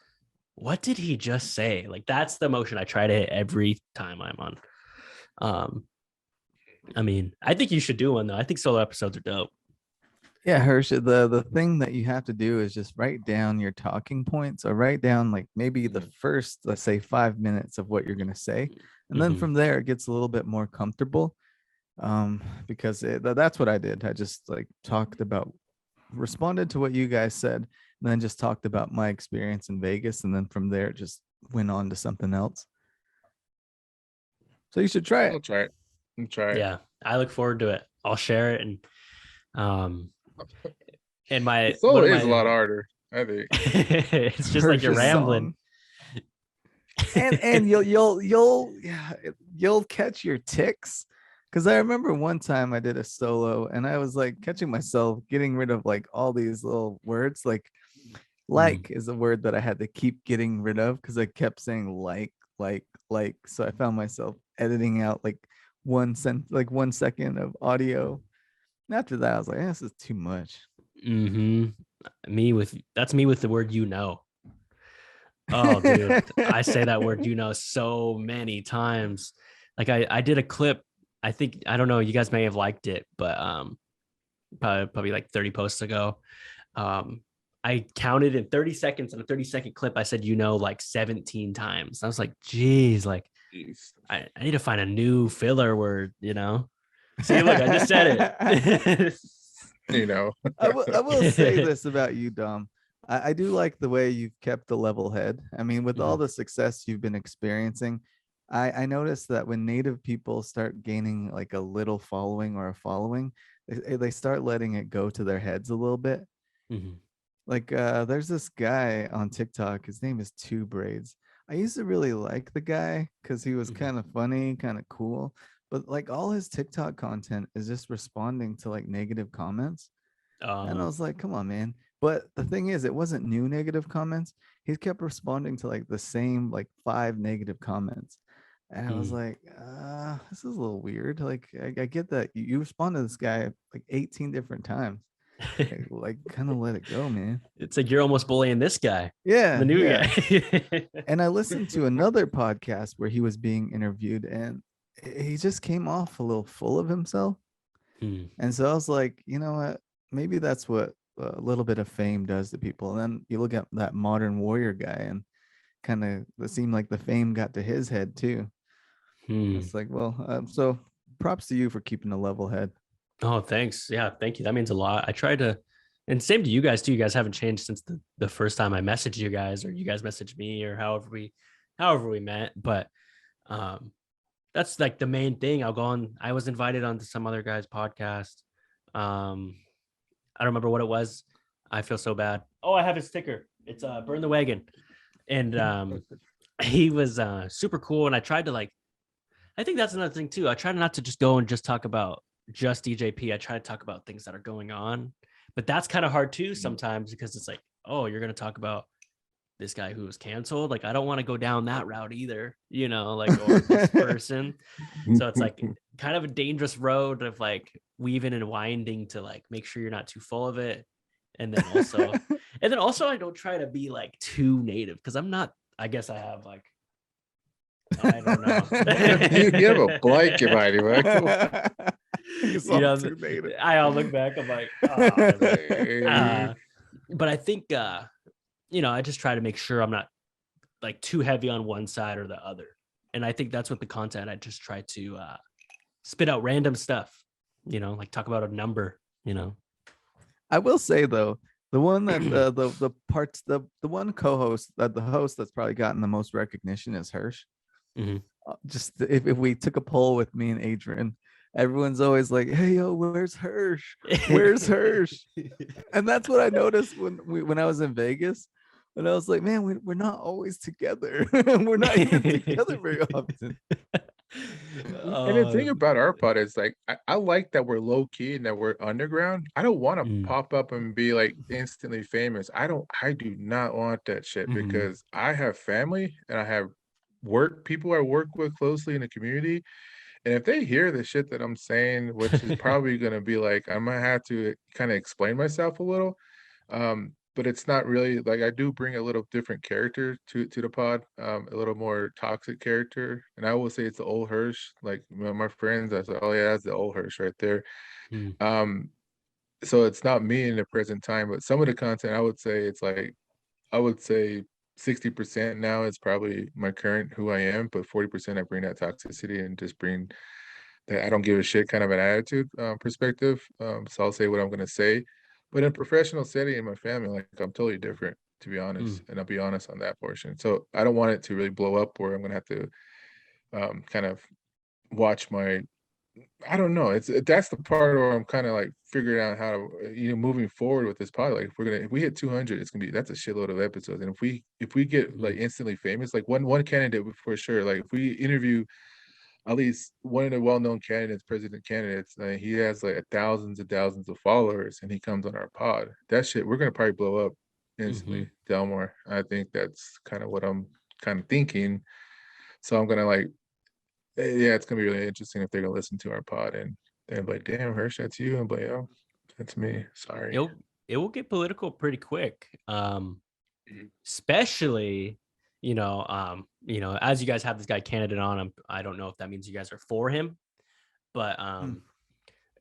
what did he just say? Like, that's the emotion I try to hit every time I'm on. I mean, I think you should do one though. I think solo episodes are dope. Yeah, Hersh, the thing that you have to do is just write down your talking points, or write down like maybe the first, let's say, 5 minutes of what you're going to say. And then from there, it gets a little bit more comfortable. Because that's what I did. I just like responded to what you guys said, and then just talked about my experience in Vegas. And then from there, just went on to something else. So you should try it. I'll try it. Yeah, I look forward to it. I'll share it. And my solo is a lot harder, I think. It's just like you're rambling. And you'll catch your ticks. Because I remember one time I did a solo and I was like catching myself getting rid of like all these little words. Like is a word that I had to keep getting rid of because I kept saying like. So I found myself editing out like 1 second of audio. And after that, I was like, this is too much. That's me with the word Oh, dude, I say that word so many times. Like I did a clip. I don't know, you guys may have liked it, but probably like 30 posts ago. I counted in 30 seconds in a 30-second clip. I said, like 17 times. I was like, geez, like I need to find a new filler word, See, look, I just said it. I will say this about you, Dom. I do like the way you've kept the level head. I mean, with all the success you've been experiencing, I noticed that when Native people start gaining like a little following or a following, they start letting it go to their heads a little bit. Like there's this guy on TikTok. His name is Two Braids. I used to really like the guy because he was kind of funny, kind of cool. But like all his TikTok content is just responding to like negative comments. And I was like, come on, man. But the thing is, it wasn't new negative comments. He kept responding to like the same like 5 negative comments. And I was like, this is a little weird. Like, I get that you respond to this guy like 18 different times. Like kind of let it go, man. It's like you're almost bullying this guy. Yeah. The new guy. And I listened to another podcast where he was being interviewed and he just came off a little full of himself. And so I was like, you know what? Maybe that's what a little bit of fame does to people. And then you look at that Modern Warrior guy and kind of it seemed like the fame got to his head too. It's like, well, so props to you for keeping a level head. Oh, thanks. Yeah, thank you. That means a lot. I try to, and same to you guys too. You guys haven't changed since the first time I messaged you guys, or you guys messaged me, or however we met. But that's like the main thing. I'll go on. I was invited onto some other guy's podcast. I don't remember what it was. I feel so bad. Oh, I have his sticker. It's Burn the Wagon. And he was super cool. And I tried to I think that's another thing too. I try not to just go and just talk about just DJP. I try to talk about things that are going on, but that's kind of hard too sometimes because it's like, oh, you're going to talk about this guy who was canceled. Like, I don't want to go down that route either, or this person. So it's like kind of a dangerous road of like weaving and winding to like make sure you're not too full of it. And then also I don't try to be like too native because I'm not. I guess I have like, I don't know. you have a blanket, anyway. I'll look back. I'm like, but I think I just try to make sure I'm not like too heavy on one side or the other. And I think that's what the content. I just try to spit out random stuff. Like talk about a number. I will say though, the one that the one co-host the host that's probably gotten the most recognition is Hersh. Just if we took a poll with me and Adrian, everyone's always like, hey yo, where's Hersh? Where's Hersh? And that's what I noticed when I was in Vegas. And I was like, man, we're not always together. We're not even together very often. And the thing about our pod is like I like that we're low key and that we're underground. I don't want to pop up and be like instantly famous. I do not want that shit because I have family and I have people I work with closely in the community. And if they hear the shit that I'm saying, which is probably gonna be like I might have to kind of explain myself a little, but it's not really like I do bring a little different character to the pod, a little more toxic character. And I will say it's the old Hersh. Like my friends, I said, oh yeah, that's the old Hersh right there. Mm. So it's not me in the present time, but some of the content I would say it's like I would say 60% now is probably my current who I am, but 40% I bring that toxicity and just bring that I don't give a shit kind of an attitude perspective. So I'll say what I'm gonna say. But in professional setting in my family, like I'm totally different, to be honest. And I'll be honest on that portion. So I don't want it to really blow up where I'm gonna have to kind of watch my I don't know. It's that's the part where I'm kind of like figuring out how to moving forward with this pod. Like if we hit 200, it's gonna be that's a shitload of episodes. And if we get like instantly famous, like one candidate for sure. Like if we interview at least one of the well-known candidates, president candidates, he has like thousands and thousands of followers, and he comes on our pod. That shit, we're gonna probably blow up instantly. Delmore, I think that's kind of what I'm kind of thinking. So I'm gonna like yeah, it's gonna be really interesting if they're gonna listen to our pod and they're like, "Damn, Hersh, that's you." I'm like, "Oh, that's me. Sorry." It will get political pretty quick, especially as you guys have this guy candidate on. I don't know if that means you guys are for him, but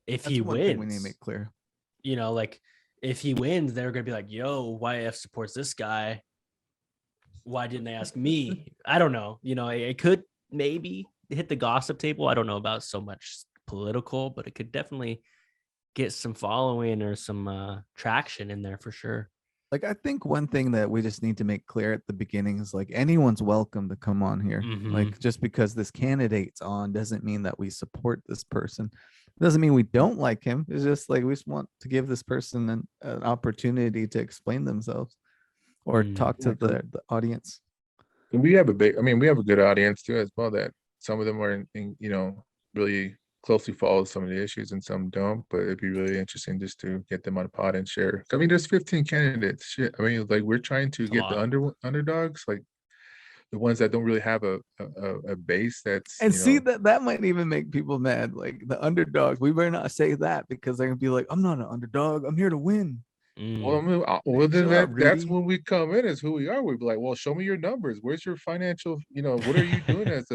if That's he one wins, thing we need to make clear. Like if he wins, they're gonna be like, "Yo, YF supports this guy. Why didn't they ask me?" I don't know. It could maybe hit the gossip table. I don't know about so much political, but it could definitely get some following or some traction in there for sure. Like, I think one thing that we just need to make clear at the beginning is like anyone's welcome to come on here. Like, just because this candidate's on doesn't mean that we support this person. It doesn't mean we don't like him. It's just like we just want to give this person an opportunity to explain themselves or talk to the audience. And we have we have a good audience too as well. That some of them are really closely follow some of the issues and some don't, but it'd be really interesting just to get them on a pod and share. I mean, there's 15 candidates. Shit. I mean, like we're trying to get the underdogs, like the ones that don't really have a base that's see that might even make people mad. Like the underdogs, we better not say that because they're gonna be like, I'm not an underdog, I'm here to win. Well, then that's when we come in as who we are. We'd be like, well, show me your numbers. Where's your financial, what are you doing as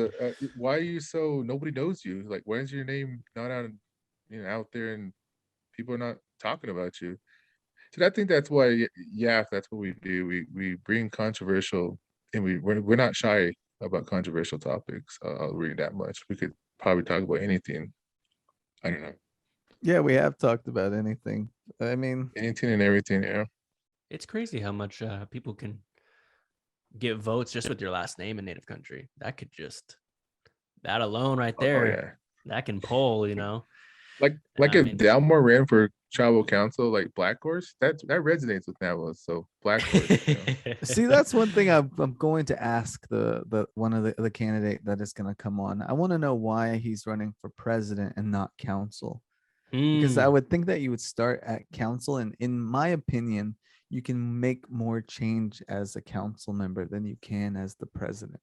why are you so, nobody knows you? Like, why is your name not out, out there and people are not talking about you? So I think that's why, yeah, that's what we do. We bring controversial and we're not shy about controversial topics. I'll read that much. We could probably talk about anything. I don't know. Yeah, we have talked about anything. I mean, anything and everything. Yeah, it's crazy how much people can get votes just with your last name in native country. That alone right there, that can poll. Like if Delmore ran for tribal council, like Black Horse, that resonates with Navajo. So Black Horse. See, that's one thing I'm going to ask the one of the candidate that is going to come on. I want to know why he's running for president and not council. Because I would think that you would start at council, and in my opinion, you can make more change as a council member than you can as the president.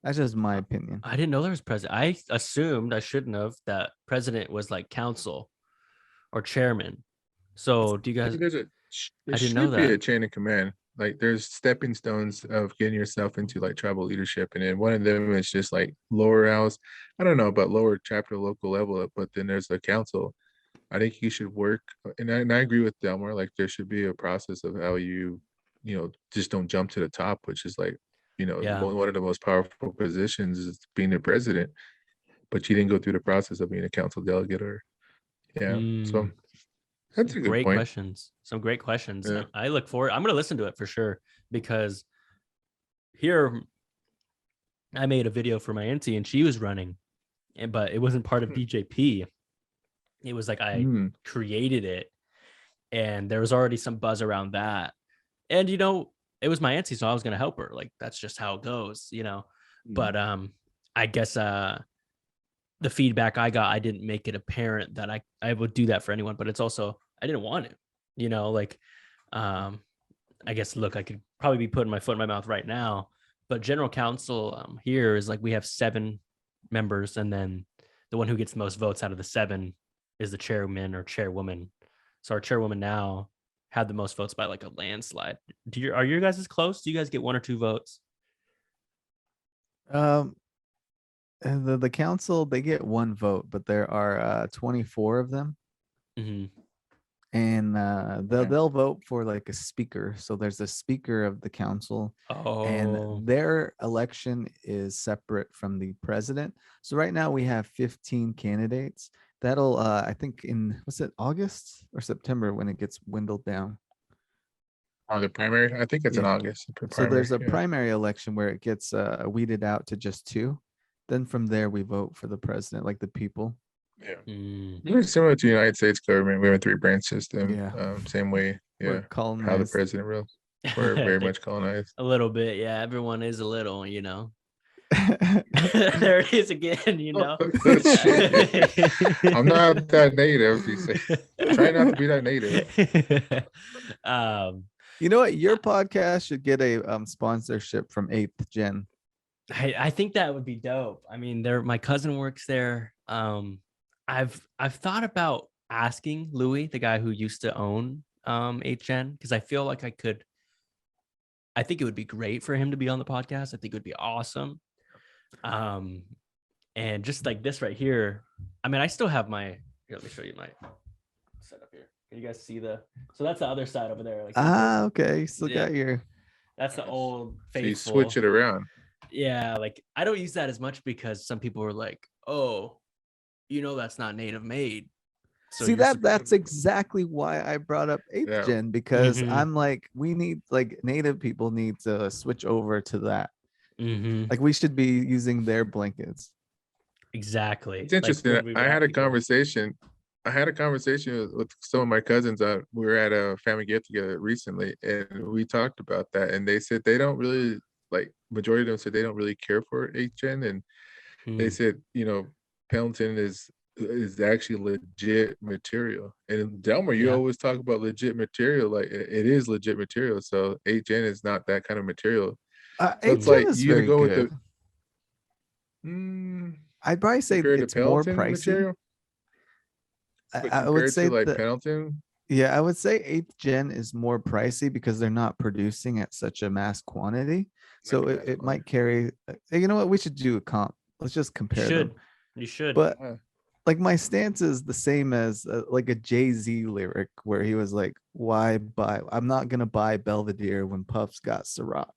That's just my opinion. I didn't know there was president. I assumed, I shouldn't have, that president was like council or chairman. So do you guys? I didn't know that. There should be a chain of command. Like there's stepping stones of getting yourself into like tribal leadership, and then one of them is just like lower house. I don't know about lower chapter, local level, but then there's the council. I think you should work, and I agree with Delmore. Like there should be a process of how you just don't jump to the top, which is like one of the most powerful positions is being the president, but you didn't go through the process of being a council delegate or so. That's a good great point. questions. Some great questions. Yeah. I look forward. I'm going to listen to it for sure because here I made a video for my auntie and she was running, but it wasn't part of DJP. It was like I created it, and there was already some buzz around that. And it was my auntie, so I was going to help her. Like that's just how it goes, But I guess the feedback I got, I didn't make it apparent that I would do that for anyone, but it's also, I didn't want it, I guess, look, I could probably be putting my foot in my mouth right now, but general council here is like, we have 7 members. And then the one who gets the most votes out of the 7 is the chairman or chairwoman. So our chairwoman now had the most votes by like a landslide. Are you guys as close? Do you guys get 1 or 2 votes? And the council, they get 1 vote, but there are 24 of them, Mm-hmm. and they'll vote for like a speaker. So there's a speaker of the council, Oh, and their election is separate from the president. So right now we have 15 candidates. That'll I think in, what's it, August or September when it gets dwindled down. On the primary, I think it's in Yeah. August. So there's a yeah. primary election where it gets weeded out to just 2. Then from there we vote for the president, like the people. Yeah. mm. Very similar to the United States government. We have a 3-branch system. Yeah. Same way. We're Yeah. How the colonized. president rules. We're very much colonized. A little bit, yeah. Everyone is a little, you know. There it is again, you know. I'm not that native. You say. Try not to be that native. You know what? Your podcast should get a sponsorship from 8th Gen. I think that would be dope. I mean, my cousin works there. I've thought about asking Louis, the guy who used to own 8gen, because I feel like I think it would be great for him to be on the podcast. I think it would be awesome. And just like this right here, I mean, I still have here, let me show you my setup here. Can you guys see so that's the other side over there. Like, Okay. Still got your. That's the old So you faithful. switch it around. Yeah, like I don't use that as much because some people were like, "Oh, that's not native made." So See, that's exactly why I brought up 8th Gen, because Mhm. I'm like, we need, like, native people need to switch over to that. Mhm. Like, we should be using their blankets. Exactly. It's interesting. when we I wrap had a people. conversation. I had a conversation with some of my cousins. We were at a family get together recently, and we talked about that. And they said they don't really majority of them said they don't really care for 8gen, and they said Pendleton is actually legit material. And in Delmar, you always talk about legit material, like it is legit material. So 8gen is not that kind of material. So it's like is you either very go good. with the. I'd probably say Compared to it's more Pendleton pricey. material, but I would compared say to like that, Pendleton, yeah, I would say 8th Gen is more pricey because they're not producing at such a mass quantity. So it might carry. You know what? We should do a comp. Let's just compare them. You should. But like, my stance is the same as like a Jay-Z lyric where he was like, "Why buy? I'm not gonna buy Belvedere when Puff's got Ciroc."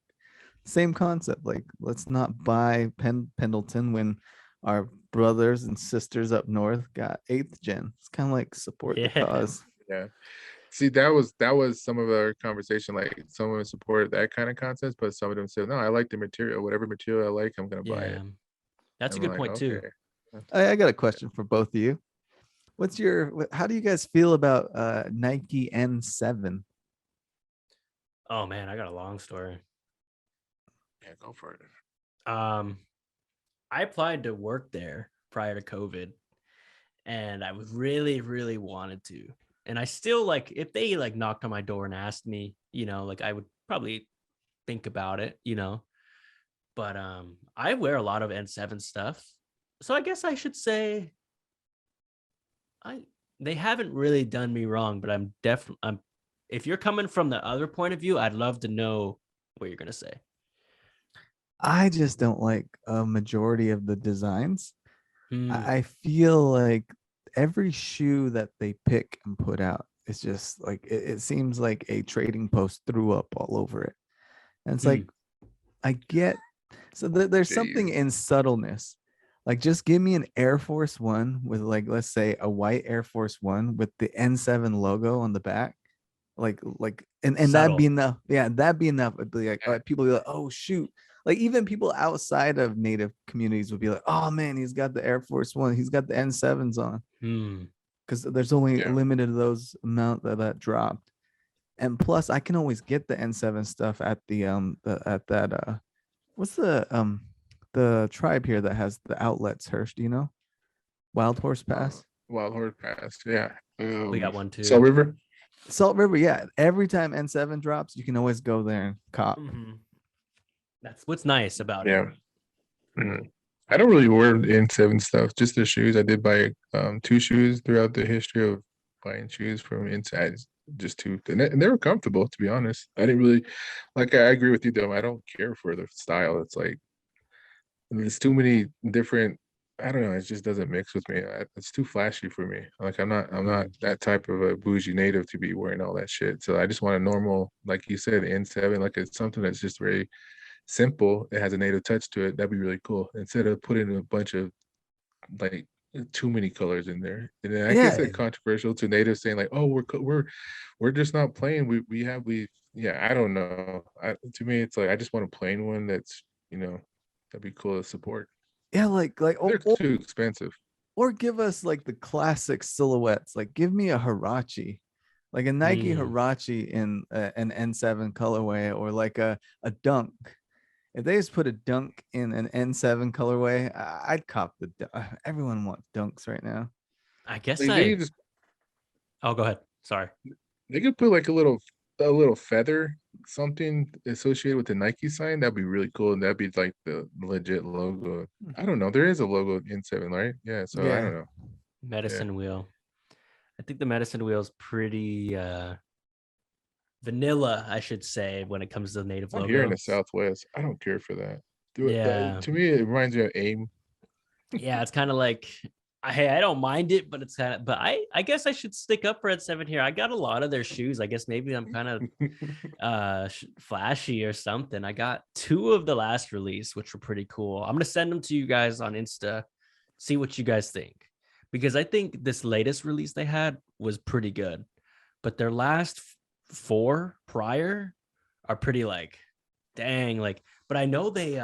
Same concept. Like, let's not buy Pendleton when our brothers and sisters up north got 8th Gen. It's kind of like support the cause. Yeah. See, that was some of our conversation. Like, some of them support that kind of concept, but some of them said, "No, I like the material. Whatever material I like, I'm gonna buy it." That's a good point too. I got a question for both of you. How do you guys feel about Nike N7? Oh man, I got a long story. Yeah, go for it. I applied to work there prior to COVID, and I was really, really wanted to. And I still, like, if they like knocked on my door and asked me, like, I would probably think about it, But I wear a lot of N7 stuff, so I guess I should say they haven't really done me wrong. But I'm if you're coming from the other point of view, I'd love to know what you're gonna say. I just don't like a majority of the designs. I feel like every shoe that they pick and put out, it's just like it seems like a trading post threw up all over it. And it's like, I get, so there's something in subtleness. Like, just give me an Air Force One with, like, let's say a white Air Force One with the N7 logo on the back. And that'd be enough. Yeah, that'd be enough. It'd be like, people be like, "Oh shoot." Like, even people outside of native communities would be like, "Oh man, he's got the Air Force One. He's got the N7s on." Because there's only a limited of those amount that dropped. And plus, I can always get the N7 stuff at what's the tribe here that has the outlets, Hersh? Do you know? Wild Horse Pass. Wild Horse Pass. Yeah. We got one too. Salt River. Yeah. Every time N7 drops, you can always go there and cop. That's what's nice about it. Yeah. I don't really wear N7 stuff, just the shoes. I did buy 2 shoes throughout the history of buying shoes from inside. just too, and they were comfortable, to be honest. I didn't really like. I agree with you, though. I don't care for the style. It's like there's too many different. I don't know. It just doesn't mix with me. It's too flashy for me. Like I'm not that type of a bougie native to be wearing all that shit. So I just want a normal, like you said, N7. Like it's something that's just very simple. It has a native touch to it. That'd be really cool. Instead of putting a bunch of like too many colors in there. And then I guess it's controversial to natives saying like, oh, we're just not plain. I don't know. To me, it's like I just want a plain one that's that'd be cool to support. Yeah, like they're too expensive. Or give us like the classic silhouettes. Like give me a Huarache, like a Nike Huarache in an N7 colorway, or like a Dunk. If they just put a Dunk in an N7 colorway, I'd cop everyone wants Dunks right now. I guess Oh, go ahead. Sorry. They could put like a little feather, something associated with the Nike sign. That'd be really cool. And that'd be like the legit logo. I don't know. There is a logo in 7, right? Yeah. So I don't know. Medicine wheel. I think the medicine wheel is pretty vanilla, I should say, when it comes to the native logo. Here in the Southwest, I don't care for that. To me, it reminds me of AIM. Yeah, it's kind of like, hey, I don't mind it, but it's kind of, but I guess I should stick up for N7 here. I got a lot of their shoes. I guess maybe I'm kind of flashy or something. I got 2 of the last release, which were pretty cool. I'm gonna send them to you guys on Insta, see what you guys think, because I think this latest release they had was pretty good, but their last 4 prior are pretty like, dang, like. But I know they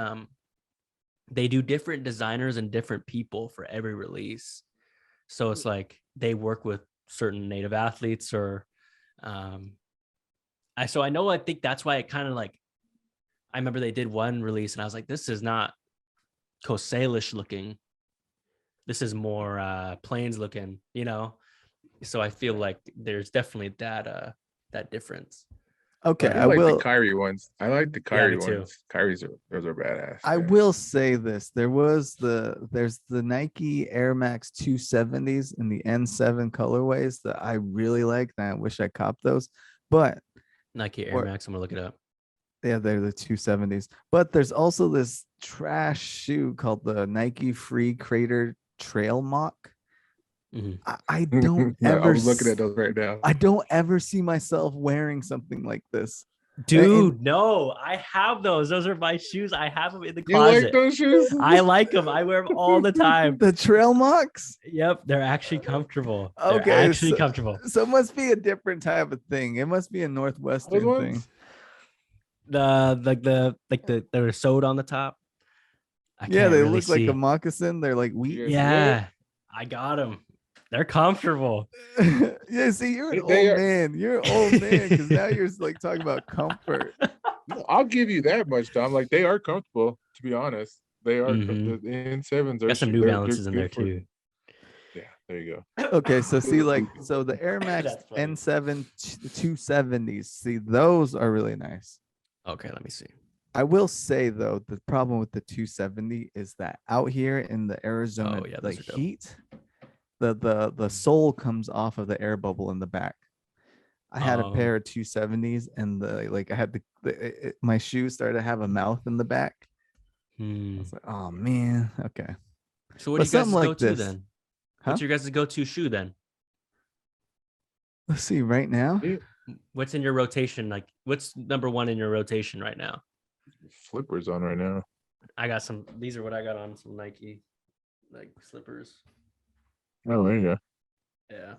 do different designers and different people for every release. So it's like they work with certain native athletes or I think that's why it kind of like, I remember they did one release and I was like, this is not Coast Salish looking. This is more plains looking, So I feel like there's definitely that difference. Okay, I like the Kyrie ones. I like the Kyrie ones. Kyrie's those are badass. I will say this: there's the Nike Air Max 270s in the N7 colorways that I really like. And I wish I copped those, but Nike Air Max, I'm gonna look it up. Yeah, they're the 270s. But there's also this trash shoe called the Nike Free Crater Trail Mock. Mm-hmm. I don't ever. I'm looking at those right now. I don't ever see myself wearing something like this, dude. No, I have those. Those are my shoes. I have them in the closet. You like those shoes? I like them. I wear them all the time. The Trail Mocks. Yep, they're actually comfortable. Okay, they're actually comfortable. So it must be a different type of thing. It must be a Northwestern thing. They're sewed on the top. They look like a moccasin. They're like wheat. Yeah, I got them. They're comfortable. Yeah, see, you're an old man. You're an old man because now you're like talking about comfort. I'll give you that much, Tom. Like they are comfortable, to be honest. They are. The N7s are. Got some New Balances in there too. Yeah, there you go. Okay, so see, so the Air Max N7 270s. See, those are really nice. Okay, let me see. I will say though, the problem with the 270 is that out here in the Arizona heat. The sole comes off of the air bubble in the back. I had a pair of 270s and I had my shoes started to have a mouth in the back. I was like, oh man, okay. So what do you guys go to then? What's your guys' go-to shoe then? Let's see right now. What's in your rotation? Like what's number 1 in your rotation right now? Slippers on right now. I got some. These are what I got on, some Nike slippers. Oh, there you go. Yeah.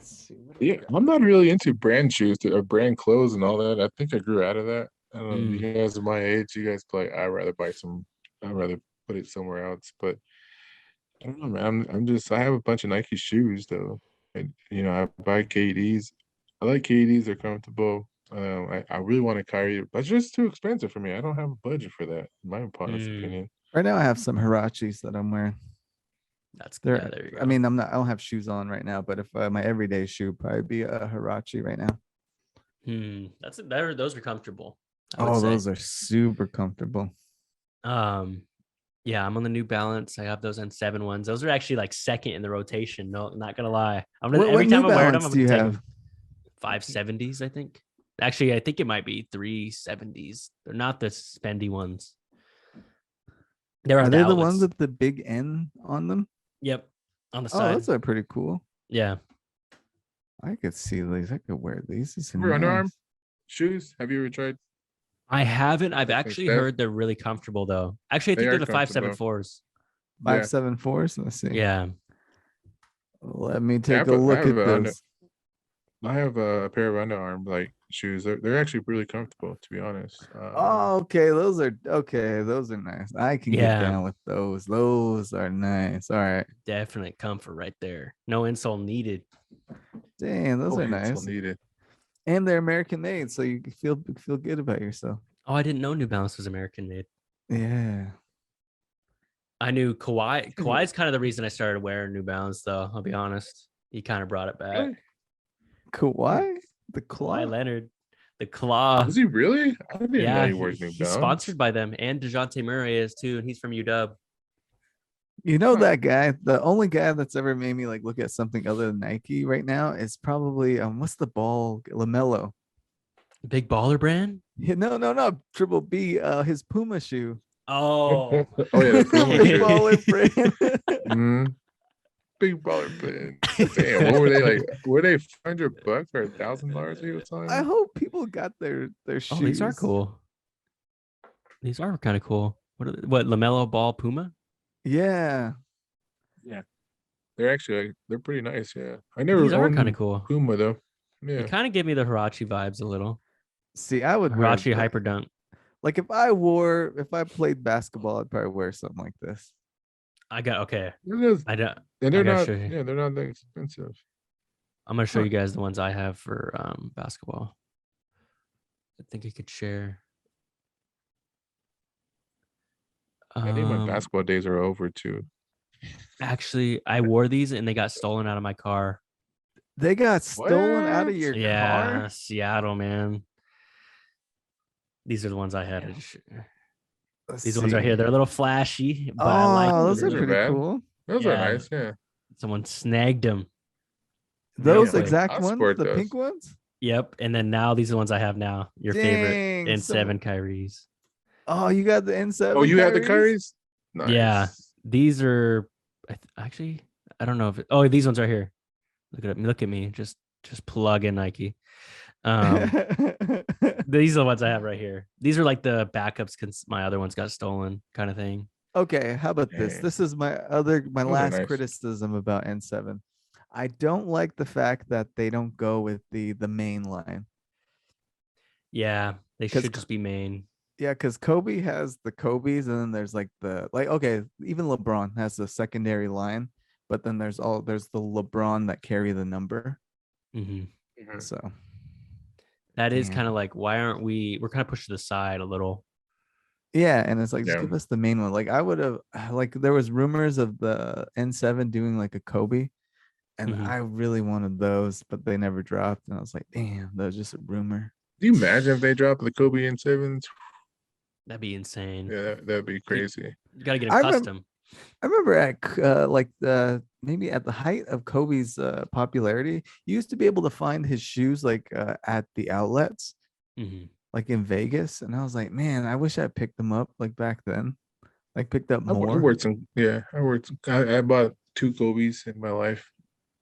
Yeah, I'm not really into brand shoes or brand clothes and all that. I think I grew out of that. I don't know. You guys are my age. You guys play. I'd rather put it somewhere else. But I don't know, man. I have a bunch of Nike shoes though. And I buy KDs. I like KDs. They're comfortable. I really want a Kyrie, but it's just too expensive for me. I don't have a budget for that, in my honest opinion. Right now, I have some Huaraches that I'm wearing. That's good. Yeah, there you go. I mean, I don't have shoes on right now, but if my everyday shoe would probably be a Huarache right now. Those are comfortable. Those are super comfortable. Yeah, I'm on the New Balance. I have those N7 ones. Those are actually like second in the rotation. No, I'm not gonna lie. Every time I wear them, do you have? 570s, I think. Actually, I think it might be 370s. They're not the spendy ones. They're Are at they the outlets. ones with the big N on them? Yep, on the Oh, side. those are pretty cool. Yeah. I could see these. I could wear these. This is Remember underarm nice. shoes? Have you ever tried? I haven't. I've Like actually that? heard they're really comfortable though. Actually, I They think are they're the comfortable. 574s. Yeah. 574s. Let's see. Yeah. Let me I take have a a- I look have at a this. I have a pair of underarm like shoes. They're actually really comfortable, to be honest. Oh, okay. Those are okay. Those are nice. I can get Yeah. down with those. Those are nice. All right. Definite comfort right there. No insole needed. Dang, those are it's nice. needed. And they're American made, so you can feel good about yourself. Oh, I didn't know New Balance was American made. Yeah. I knew Kawhi. Kawhi's kind of the reason I started wearing New Balance, though. I'll be honest. He kind of brought it back. Really? Kawhi? The claw? Kawhi Leonard, the claw. Is he really? I didn't know Yeah, he wears New he's Balance. sponsored by them, and DeJounte Murray is too, and he's from UW. You know Huh. that guy, the only guy that's ever made me like look at something other than Nike right now is probably what's the ball? LaMelo. Big baller brand. Yeah, no, Triple B, his Puma shoe. Oh, Oh yeah, the Puma Big shoes. baller brand. Mhm. Big baller brand. Damn, what were they like? Were they $500 or $1,000 he was selling? I hope people got their shoes. oh, these are cool. These are kind of cool. What LaMelo Ball Puma? Yeah. They're actually they're pretty nice. Yeah, I never These are owned kind of cool. Puma though. They Yeah, kind of give me the Hirachi vibes a little. See, I would wear Hirachi the- Hyper Dunk. like if I played basketball, I'd probably wear something like this. I got okay. and I don't. they're I gotta not. show you. Yeah, they're not that expensive. I'm gonna show Huh. you guys the ones I have for basketball. I think I could share. I think my basketball days are over too. Actually, I wore these and they got stolen out of my car. They got stolen out of What? your Yeah, car. Seattle, man. These are the ones I had. Let's These ones right here. see. They're a little flashy, but I like Oh, those them. are Those are pretty bad. cool. Those Yeah. are nice. Yeah. Someone snagged them. Those Yeah. exact I'll ones, sport the those. pink ones. Yep. And then now these are the ones I have now. Your favorite Dang, N7 Kyries. Oh, you got the N7. Oh, you have the Kyries? curries? Nice. Yeah. These are actually, I don't know if these ones right here. Look at me. Just plug in Nike. These are the ones I have right here. These are like the backups because my other ones got stolen, kind of thing. Okay, how about this? Dang. This is my Those are last nice. criticism about N7. I don't like the fact that they don't go with the main line. Yeah, they 'Cause should just be main. Yeah, because Kobe has the Kobe's, and then there's like okay, even LeBron has the secondary line, but then there's the LeBron that carry the number. Hmm Mhm. So That is Damn. kind of like, why aren't we're kind of pushed to the side a little. yeah, and it's like just Yeah. give us the main one. Like I would have like there was rumors of the N7 doing like a Kobe, and Mhm. I really wanted those, but they never dropped, and I was like, damn, that was just a rumor. Do you imagine if they drop the Kobe in sevens? That'd be insane. Yeah, that'd be crazy. You gotta get I them remem- custom. I remember at maybe at the height of Kobe's popularity, you used to be able to find his shoes like at the outlets, Hmm like in Vegas, and I was like, man, I wish I picked them up like back then, like picked up I more. worked some. Yeah, I bought 2 Kobe's in my life,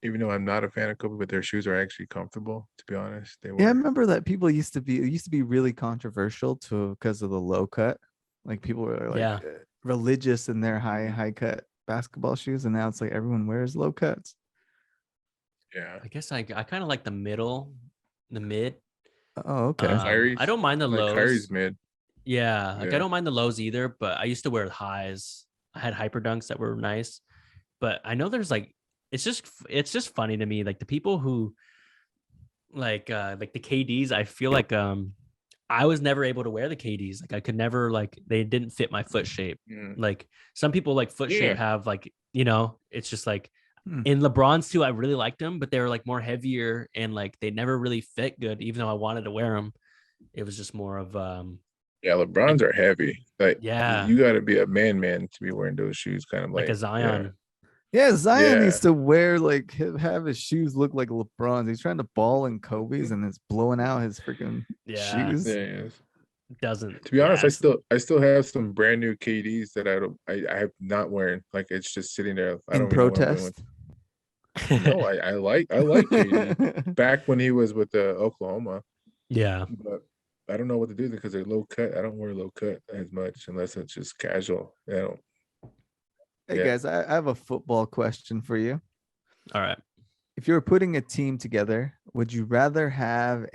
even though I'm not a fan of Kobe, but their shoes are actually comfortable. To be honest, they were. Yeah, I remember that people it used to be really controversial because of the low cut. Like people were like Yeah. religious in their high cut basketball shoes, and now it's like everyone wears low cuts. Yeah. I guess I kind of like the mid. Oh, okay. Kyrie's, I don't mind the like lows. Kyrie's mid. Yeah, like I Yeah. don't mind the lows either, but I used to wear highs. I had hyper dunks that were nice, but I know there's like it's just funny to me, like the people who like the KDs. I feel like I was never able to wear the KDs. Like I could never they didn't fit my foot shape. Mm. Like some people like foot Yeah. shape have like it's just like Hmm. in LeBron's too. I really liked them, but they were like more heavier and like they never really fit good. Even though I wanted to wear them, it was just more of Yeah, LeBrons are heavy. Like, Yeah. you got to be a man to be wearing those shoes. Kind of like a Zion. Yeah, Zion Yeah. needs to wear like have his shoes look like LeBron's. He's trying to ball in Kobe's and it's blowing out his freaking Yeah. shoes. Yeah. Doesn't. To be honest, yeah, I still have some brand new KDs that I have not wearing. Like it's just sitting there. I In don't even know what I'm doing with. protest. No, I like KD back when he was with the Oklahoma, yeah. but I don't know what to do because they're low cut. I don't wear low cut as much unless it's just casual. I don't. Hey Yeah. guys, I have a football question for you. All right. If you were putting a team together, would you rather have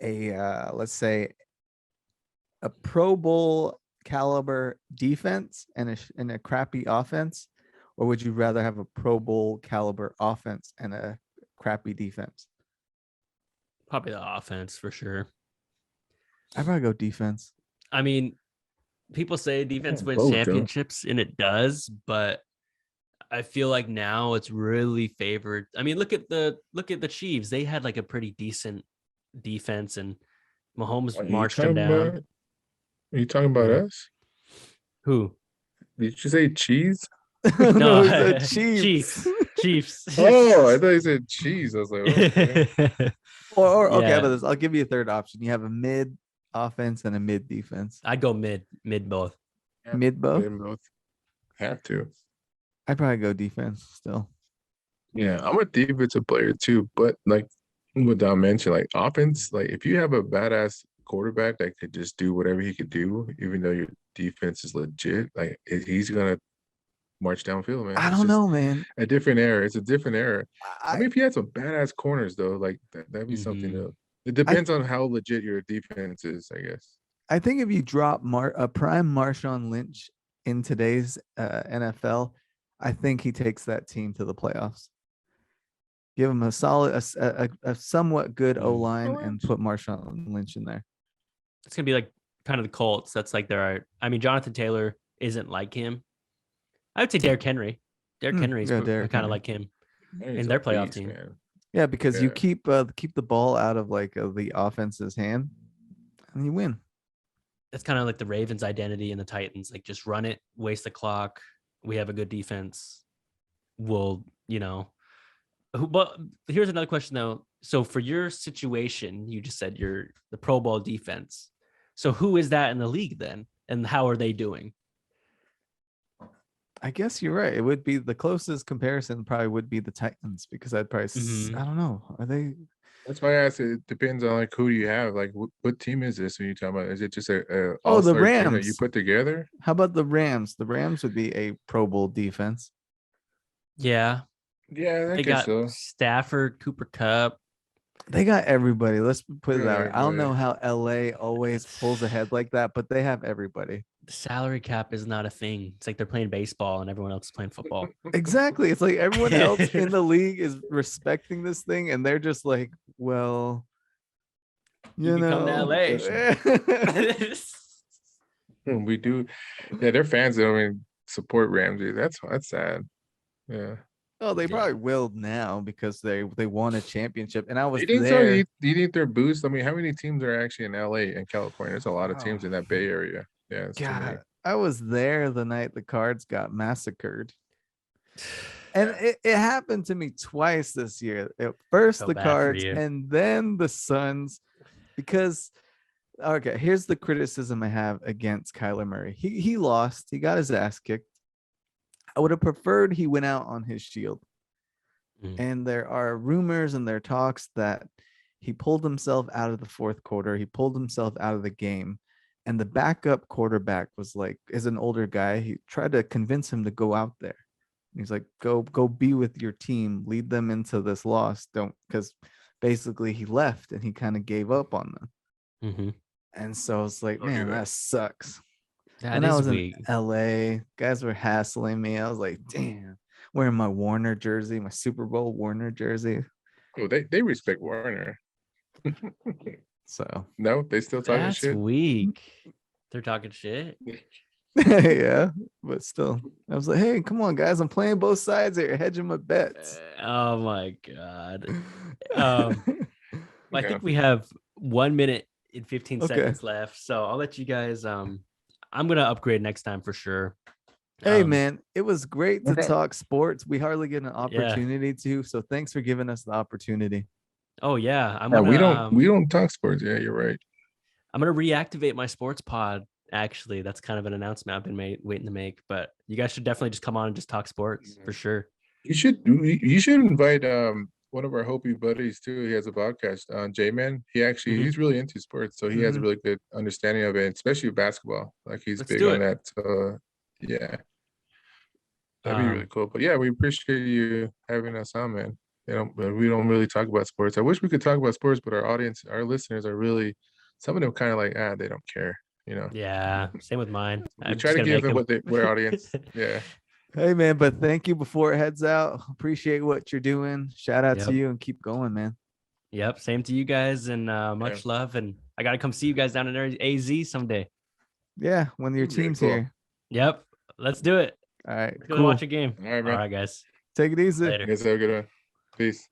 let's say a Pro Bowl caliber defense and a crappy offense, or would you rather have a Pro Bowl caliber offense and a crappy defense? Probably the offense for sure. I'd probably go defense. I mean, people say defense wins both, Joe. championships, and it does, but I feel like now it's really favored. I mean, look at the Chiefs. They had like a pretty decent defense, and Mahomes Are you marched them talking down. about- Are you talking about Mhm. us? Who? Did you say cheese? No, No, he said Chiefs. Chiefs. Oh, I thought you said cheese. I was like, okay. Or okay, Yeah. how about this? I'll give you a third option. You have a mid offense and a mid defense. I'd go mid both. Mid both. They both have to. I'd probably go defense still. Yeah, I'm a defensive player too, but like what Don mentioned, like offense, like if you have a badass quarterback that could just do whatever he could do, even though your defense is legit, like he's gonna march downfield, man. I It's don't just know, man. a different era. It's a different era. I I, mean, if you had some badass corners though, like that'd be something Mhm. else. It depends on how legit your defense is, I guess. I think if you drop a prime Marshawn Lynch in today's NFL, I think he takes that team to the playoffs. Give him a solid, a somewhat good Mm. O line, and Lynch. put Marshawn Lynch in there. It's gonna be like kind of the Colts. That's like I mean, Jonathan Taylor isn't like him. I would say Derrick Henry. Derrick Henry's yeah, kind Derrick of Henry. like him Man, he's in a their playoff beast, team. man. Yeah, because you Yeah. keep the ball out of like the offense's hand, and you win. That's kind of like the Ravens' identity and the Titans. Like, just run it, waste the clock. We have a good defense. We'll, But here's another question though. So for your situation, you just said you're the Pro Bowl defense. So who is that in the league then, and how are they doing? I guess you're right. It would be the closest comparison. Probably would be the Titans because I'd probably. Mhm. I don't know. Are they? That's why I asked. It depends on like who do you have. Like what team is this when you talking about? Is it just a Oh, the all-star team that you Rams. put together? How about the Rams? The Rams would be a Pro Bowl defense. Yeah, Yeah, I they guess got so. Stafford, Cooper Kupp. They got everybody. Let's put it that way. Right, I don't know right. how LA always pulls ahead like that, but they have everybody. The salary cap is not a thing. It's like they're playing baseball and everyone else is playing football. Exactly. It's like everyone else in the league is respecting this thing, and they're just like, well, You can come to LA. We do. Yeah, they're fans that don't even support Ramsey. That's sad. Yeah. Oh, they Yeah. probably will now because they won a championship, and I was You think so? there. You think they're boost? I mean, how many teams are actually in LA and California? There's a lot of teams in that Bay Area. Yeah, it's too many. God, I was there the night the Cards got massacred. And it happened to me twice this year. First So the bad for Cards you. and then the Suns. Because okay, here's the criticism I have against Kyler Murray. He lost, he got his ass kicked. I would have preferred he went out on his shield. Mm. And there are rumors and there are talks that he pulled himself out of the fourth quarter. He pulled himself out of the game. And the backup quarterback was like, is an older guy. He tried to convince him to go out there. He's like, go be with your team, lead them into this loss. Don't, because basically he left and he kind of gave up on them. Mm-hmm. And so it's like, Don't do man, that. that sucks. That And I is was weak. in LA. Guys were hassling me. I was like, damn, wearing my Warner jersey, my Super Bowl Warner jersey. Oh, they respect Warner. So No, they still talking That's shit. weak. They're talking shit. yeah, but still, I was like, hey, come on, guys. I'm playing both sides here, hedging my bets. Oh my god. Well, I Yeah. think we have 1 minute and 15 Okay. seconds left. So I'll let you guys I'm gonna upgrade next time for sure. Hey, Um, man, it was great to Okay. talk sports. We hardly get an opportunity to, so thanks for giving us the opportunity. Oh yeah, Yeah, we don't talk sports. Yeah, you're right. I'm gonna reactivate my sports pod. Actually, that's kind of an announcement I've been waiting to make. But you guys should definitely just come on and just talk sports for sure. You should invite one of our Hopi buddies too. He has a podcast on J-Man. Mhm. He's really into sports, so he has a Mhm. really good understanding of it, especially basketball. Like he's Let's big do on it. that. So yeah, that'd be really Um, cool. But yeah, we appreciate you having us on, man. We don't really talk about sports. I wish we could talk about sports, but our audience, our listeners are really, some of them kind of like, they don't care, you know. yeah, same with mine. We I'm try just to gonna give make them them. what audience. Yeah. Hey, man, but thank you before it heads out. Appreciate what you're doing. Shout out to Yep. you and keep going, man. Yep. Same to you guys, and much love. And I gotta come see you guys down in AZ someday. Yeah, when your That'd be really team's cool. here. Yep. Let's do it. All right, Let's go cool. watch a game. All right, All man. right, guys. Take it easy. Later. You guys have a good one. Peace.